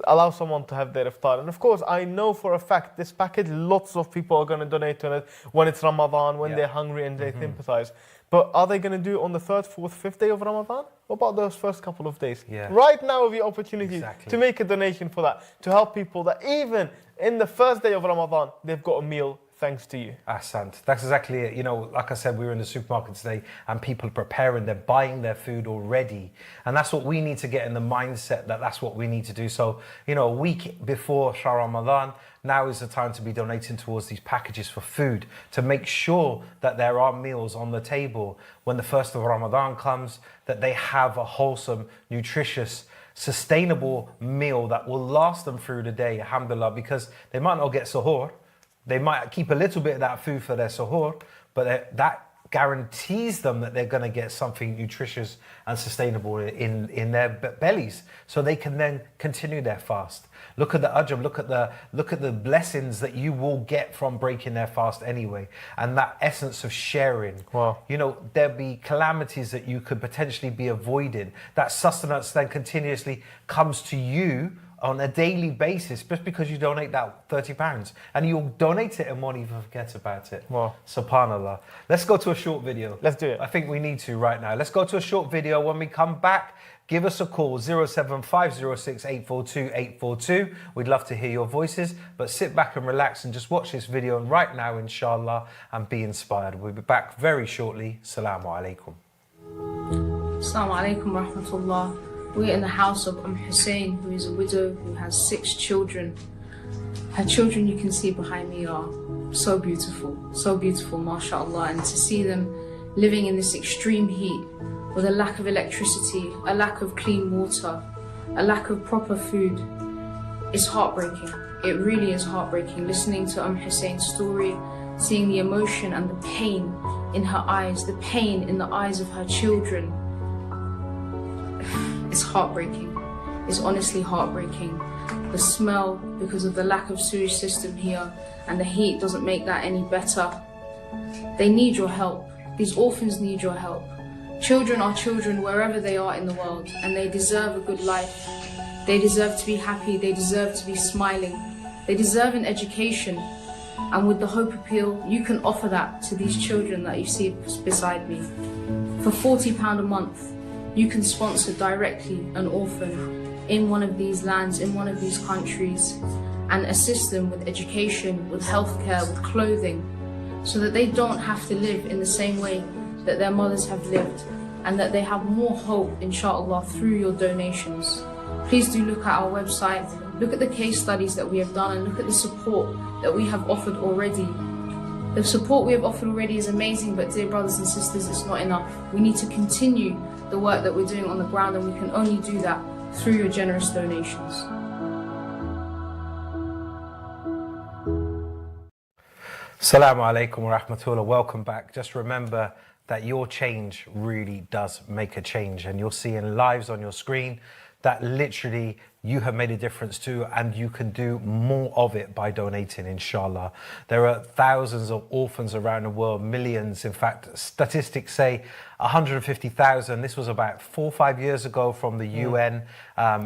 allow someone to have their iftar? And of course, I know for a fact this package, lots of people are going to donate to it when it's Ramadan, when they're hungry and they sympathize. But are they going to do it on the 3rd, 4th, 5th day of Ramadan? What about those first couple of days? Right now is the opportunity to make a donation for that, to help people that even in the first day of Ramadan, they've got a meal thanks to you. Ahsant. That's exactly it. You know, like I said, we were in the supermarket today and people are preparing, they're buying their food already. And that's what we need to get in the mindset that that's what we need to do. So, you know, a week before Shahr Ramadan, now is the time to be donating towards these packages for food, to make sure that there are meals on the table when the 1st of Ramadan comes, that they have a wholesome, nutritious, sustainable meal that will last them through the day, alhamdulillah, because they might not get suhoor. They might keep a little bit of that food for their suhoor, but that guarantees them that they're going to get something nutritious and sustainable in their bellies, so they can then continue their fast. Look at the ajr, look at the blessings that you will get from breaking their fast anyway, and that essence of sharing. Wow. You know, there'll be calamities that you could potentially be avoiding. That sustenance then continuously comes to you on a daily basis, just because you donate that £30, and you'll donate it and won't even forget about it. Wow. Subhanallah. Let's go to a short video. Let's do it. I think we need to right now. Let's go to a short video. When we come back, give us a call, 07506842842. We'd love to hear your voices, but sit back and relax and just watch this video right now, inshallah, and be inspired. We'll be back very shortly. Assalamu alaikum. Assalamu alaikum wa rahmatullah. We're in the house of Hussein, who is a widow who has 6 children. Her children, you can see behind me, are so beautiful, mashallah. And to see them living in this extreme heat with a lack of electricity, a lack of clean water, a lack of proper food, is heartbreaking. It really is heartbreaking. Listening to Hussein's story, seeing the emotion and the pain in her eyes, the pain in the eyes of her children, it's heartbreaking. It's honestly heartbreaking. The smell, because of the lack of sewage system here, and the heat doesn't make that any better. They need your help. These orphans need your help. Children are children wherever they are in the world, and they deserve a good life. They deserve to be happy. They deserve to be smiling. They deserve an education. And with the Hope Appeal, you can offer that to these children that you see beside me. For £40 a month, you can sponsor directly an orphan in one of these lands, in one of these countries, and assist them with education, with healthcare, with clothing, so that they don't have to live in the same way that their mothers have lived, and that they have more hope, inshallah, through your donations. Please do look at our website, look at the case studies that we have done, and look at the support that we have offered already. The support we have offered already is amazing, but dear brothers and sisters, it's not enough. We need to continue the work that we're doing on the ground, and we can only do that through your generous donations. Assalamu alaikum wa rahmatullah. Welcome back. Just remember that your change really does make a change, and you're seeing lives on your screen that literally you have made a difference to, and you can do more of it by donating, inshallah. There are thousands of orphans around the world, millions. In fact, statistics say 150,000. This was about 4 or 5 years ago from the UN.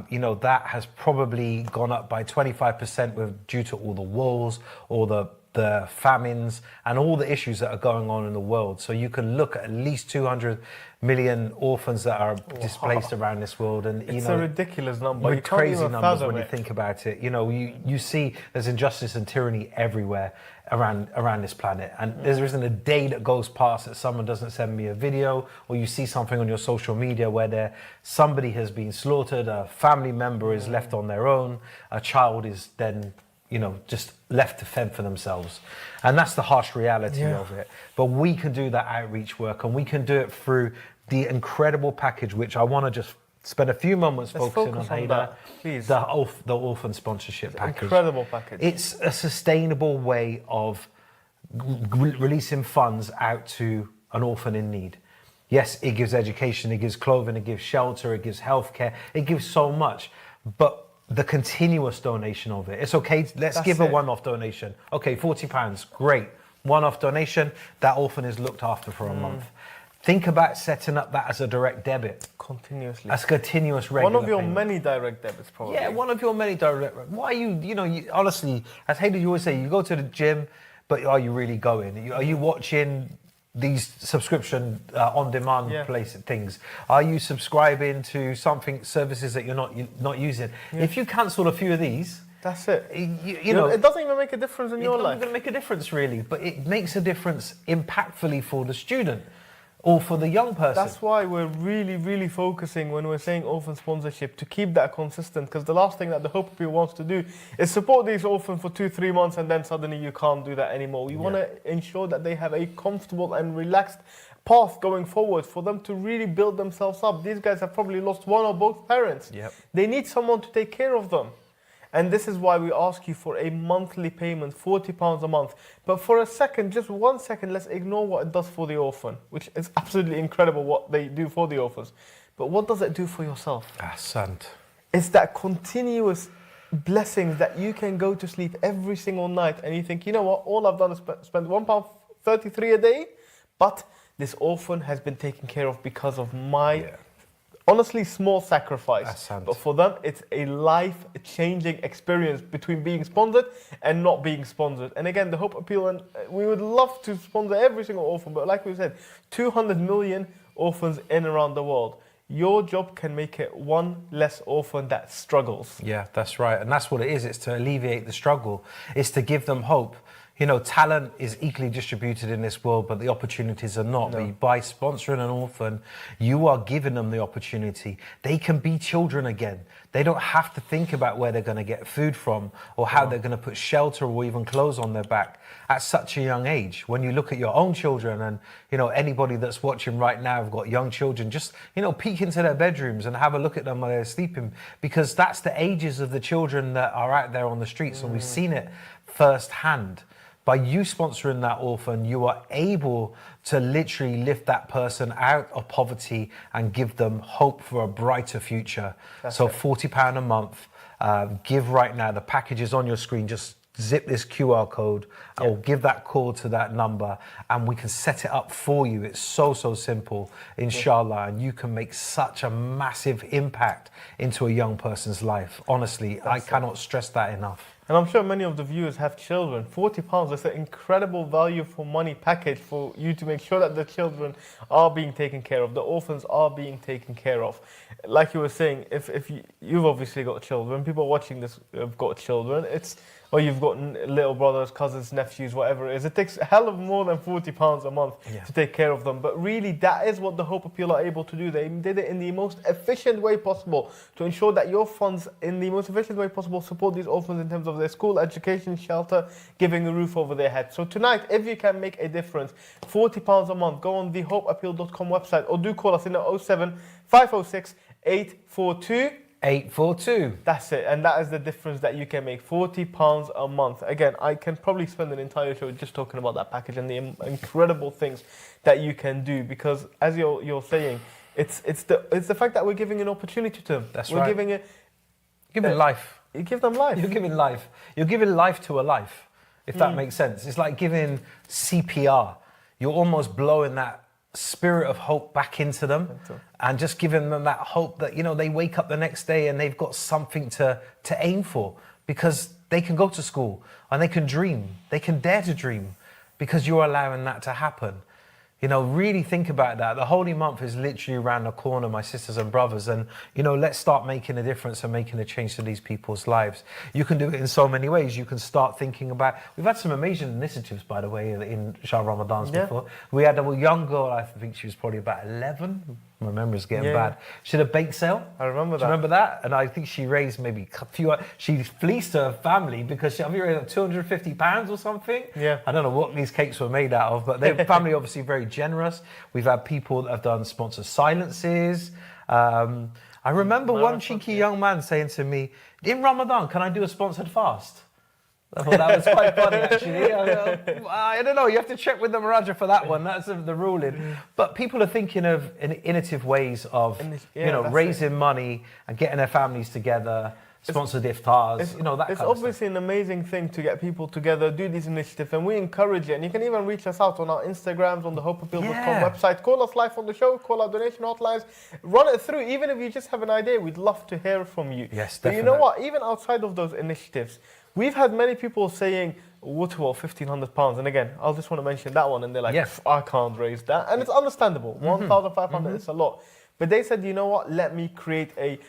You know, that has probably gone up by 25% due to all the wars, all the the famines and all the issues that are going on in the world. So you can look at least 200 million orphans that are displaced around this world, and it's a ridiculous number. You can't crazy even numbers fathom when you it. think about it. You know, you see there's injustice and tyranny everywhere around this planet, and there isn't a day that goes past that someone doesn't send me a video, or you see something on your social media where somebody has been slaughtered, a family member is left on their own, a child is then, you know, just left to fend for themselves. And that's the harsh reality of it. But we can do that outreach work, and we can do it through the incredible package, which I want to just spend a few moments focusing on, Haida, that, please. the orphan sponsorship package. Incredible package. It's a sustainable way of releasing funds out to an orphan in need. Yes, it gives education, it gives clothing, it gives shelter, it gives healthcare, it gives so much. But the continuous donation of it, it's okay, let's give a one-off donation. Okay, £40, great. One-off donation, that orphan is looked after for a month. Think about setting up that as a direct debit. Continuously. As continuous regular One of your payment. many direct debits, probably. Yeah, one of your many direct. Why are you honestly, as Haida, you always say, you go to the gym, but are you really going? Are you watching these subscription on-demand things? Are you subscribing to services that you're not using? If you cancel a few of these, that's it. You know, it doesn't even make a difference in your life. It's not going to make a difference really, but it makes a difference impactfully for the student or for the young person. That's why we're really, really focusing when we're saying orphan sponsorship, to keep that consistent, because the last thing that the Hope Appeal wants to do is support these orphans for 2-3 months and then suddenly you can't do that anymore. We want to ensure that they have a comfortable and relaxed path going forward for them to really build themselves up. These guys have probably lost one or both parents. They need someone to take care of them. And this is why we ask you for a monthly payment, £40 a month. But for a second, just 1 second, let's ignore what it does for the orphan, which is absolutely incredible what they do for the orphans. But what does it do for yourself? Sant. It's that continuous blessings that you can go to sleep every single night and you think, you know what, all I've done is spend £1.33 a day, but this orphan has been taken care of because of my... honestly, small sacrifice, but for them, it's a life-changing experience between being sponsored and not being sponsored. And again, the Hope Appeal, and we would love to sponsor every single orphan, but like we said, 200 million orphans in and around the world. Your job can make it one less orphan that struggles. Yeah, that's right. And that's what it is. It's to alleviate the struggle. It's to give them hope. You know, talent is equally distributed in this world, but the opportunities are not. No. By sponsoring an orphan, you are giving them the opportunity. They can be children again. They don't have to think about where they're going to get food from or how they're going to put shelter or even clothes on their back at such a young age. When you look at your own children, and, you know, anybody that's watching right now have got young children, just, you know, peek into their bedrooms and have a look at them while they're sleeping, because that's the ages of the children that are out there on the streets, and we've seen it firsthand. By you sponsoring that orphan, you are able to literally lift that person out of poverty and give them hope for a brighter future. So £40 a month, give right now. The package is on your screen. Just zip this QR code or give that call to that number and we can set it up for you. It's so simple, inshallah, and you can make such a massive impact into a young person's life. Honestly, I cannot stress that enough. And I'm sure many of the viewers have children. £40 is an incredible value for money package for you to make sure that the children are being taken care of, the orphans are being taken care of. Like you were saying, if you've obviously got children, people watching this have got children, or you've got little brothers, cousins, nephews, whatever it is. It takes a hell of more than £40 a month to take care of them. But really, that is what the Hope Appeal are able to do. They did it in the most efficient way possible to ensure that your funds, in the most efficient way possible, support these orphans in terms of their school, education, shelter, giving a roof over their head. So tonight, if you can make a difference, £40 a month, go on the hopeappeal.com website or do call us in the 07 506 842 842. That's it, and that is the difference that you can make. £40 a month. Again, I can probably spend an entire show just talking about that package and the incredible things that you can do, because as you're saying, it's the fact that we're giving an opportunity to them. That's we're right. Giving life. You give them life. You're giving life. You're giving life to a life, if that makes sense. It's like giving CPR. You're almost blowing that spirit of hope back into them and just giving them that hope that, you know, they wake up the next day and they've got something to aim for, because they can go to school and they can dream. They can dare to dream because you're allowing that to happen. You know, really think about that. The holy month is literally around the corner, my sisters and brothers. And, you know, let's start making a difference and making a change to these people's lives. You can do it in so many ways. You can start thinking about, we've had some amazing initiatives, by the way, in Shahr Ramadans before. We had a young girl, I think she was probably about 11. My memory's getting bad. She had a bake sale. I remember that. Do you remember that? And I think she raised maybe a few, she fleeced her family because she, I think it was £250 or something. Yeah. I don't know what these cakes were made out of, but their family obviously very generous. We've had people that have done sponsored silences. I remember one cheeky young man saying to me, in Ramadan, can I do a sponsored fast? I thought that was quite funny, actually. I don't know. You have to check with the Maraja for that one. That's the ruling. But people are thinking of innovative ways of, raising money and getting their families together, sponsored iftars, that kind of stuff. It's obviously an amazing thing to get people together, do these initiatives, and we encourage it. And you can even reach us out on our Instagrams, on the hopeappeal.com website. Call us live on the show, call our donation hotlines, run it through. Even if you just have an idea, we'd love to hear from you. Yes, but definitely. you know what? Even outside of those initiatives, we've had many people saying, what about £1,500? And again, I just want to mention that one. And they're like, I can't raise that. And it's understandable. 1,500 is a lot. But they said, you know what? Let me create a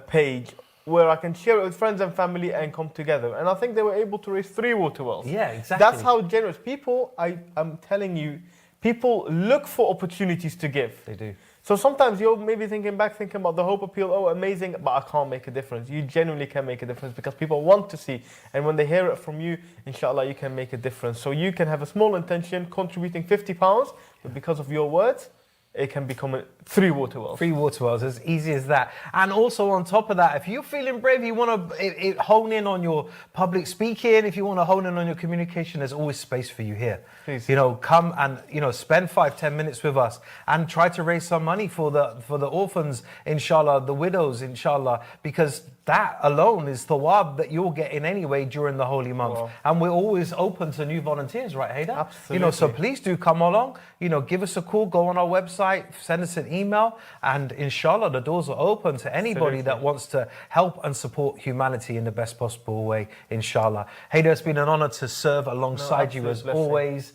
page where I can share it with friends and family and come together. And I think they were able to raise 3 water wells. Yeah, exactly. That's how generous. People, I'm telling you, people look for opportunities to give. They do. So sometimes you're maybe thinking about the Hope Appeal, oh, amazing, but I can't make a difference. You genuinely can make a difference because people want to see. And when they hear it from you, inshallah, you can make a difference. So you can have a small intention, contributing £50, but because of your words, it can become 3 water wells. 3 water wells, as easy as that. And also on top of that, if you're feeling brave, you want to hone in on your public speaking, if you want to hone in on your communication, there's always space for you here. Please. Come and, spend 5-10 minutes with us and try to raise some money for the orphans, inshallah, the widows, inshallah, because that alone is thawab that you're getting anyway during the holy month. Wow. And we're always open to new volunteers, right, Haydar? Absolutely. So please do come along, give us a call, go on our website, send us an email, and inshallah, the doors are open to anybody that wants to help and support humanity in the best possible way, inshallah. Haydar, it's been an honor to serve alongside you as always.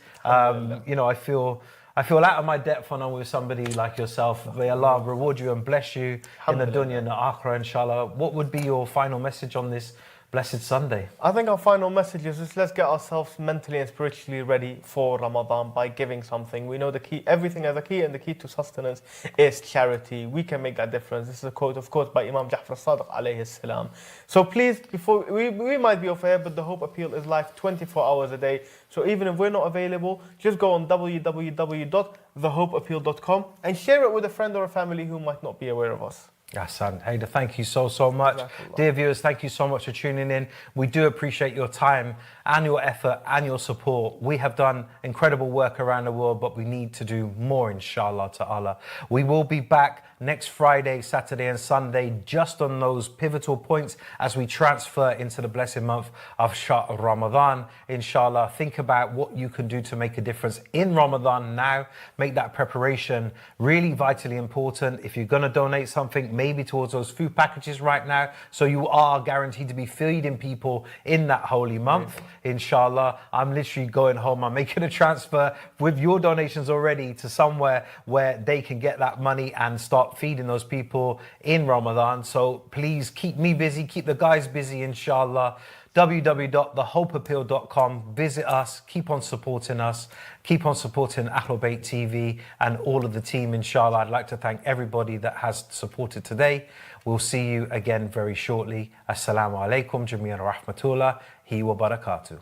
I feel out of my depth when I'm with somebody like yourself. May Allah reward you and bless you in the dunya and the akhirah, inshallah. What would be your final message on this blessed Sunday? I think our final message is just let's get ourselves mentally and spiritually ready for Ramadan by giving something. We know the key, everything has a key, and the key to sustenance is charity. We can make that difference. This is a quote, of course, by Imam Ja'far as-Sadiq alayhi salam. So please, before we might be off air, but the Hope Appeal is live 24 hours a day. So even if we're not available, just go on www.thehopeappeal.com and share it with a friend or a family who might not be aware of us. Hassan, Haydar, thank you so much. Dear viewers, thank you so much for tuning in. We do appreciate your time and your effort and your support. We have done incredible work around the world, but we need to do more, inshallah ta'ala. We will be back next Friday, Saturday and Sunday, just on those pivotal points as we transfer into the blessed month of Shahr Ramadan. Inshallah, think about what you can do to make a difference in Ramadan now. Make that preparation really vitally important. If you're going to donate something, maybe towards those food packages right now, so you are guaranteed to be feeding people in that holy month. Inshallah, I'm literally going home. I'm making a transfer with your donations already to somewhere where they can get that money and start feeding those people in Ramadan. So please keep me busy, keep the guys busy, inshallah. www.thehopeappeal.com. Visit us, keep on supporting us, keep on supporting Ahlulbayt TV and all of the team, inshallah. I'd like to thank everybody that has supported today. We'll see you again very shortly. Assalamu alaikum, Jamia rahmatullahi wa barakatuh.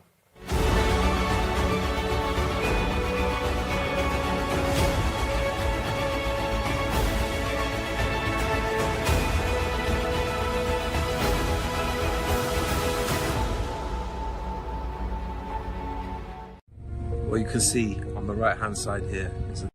What you can see on the right hand side here is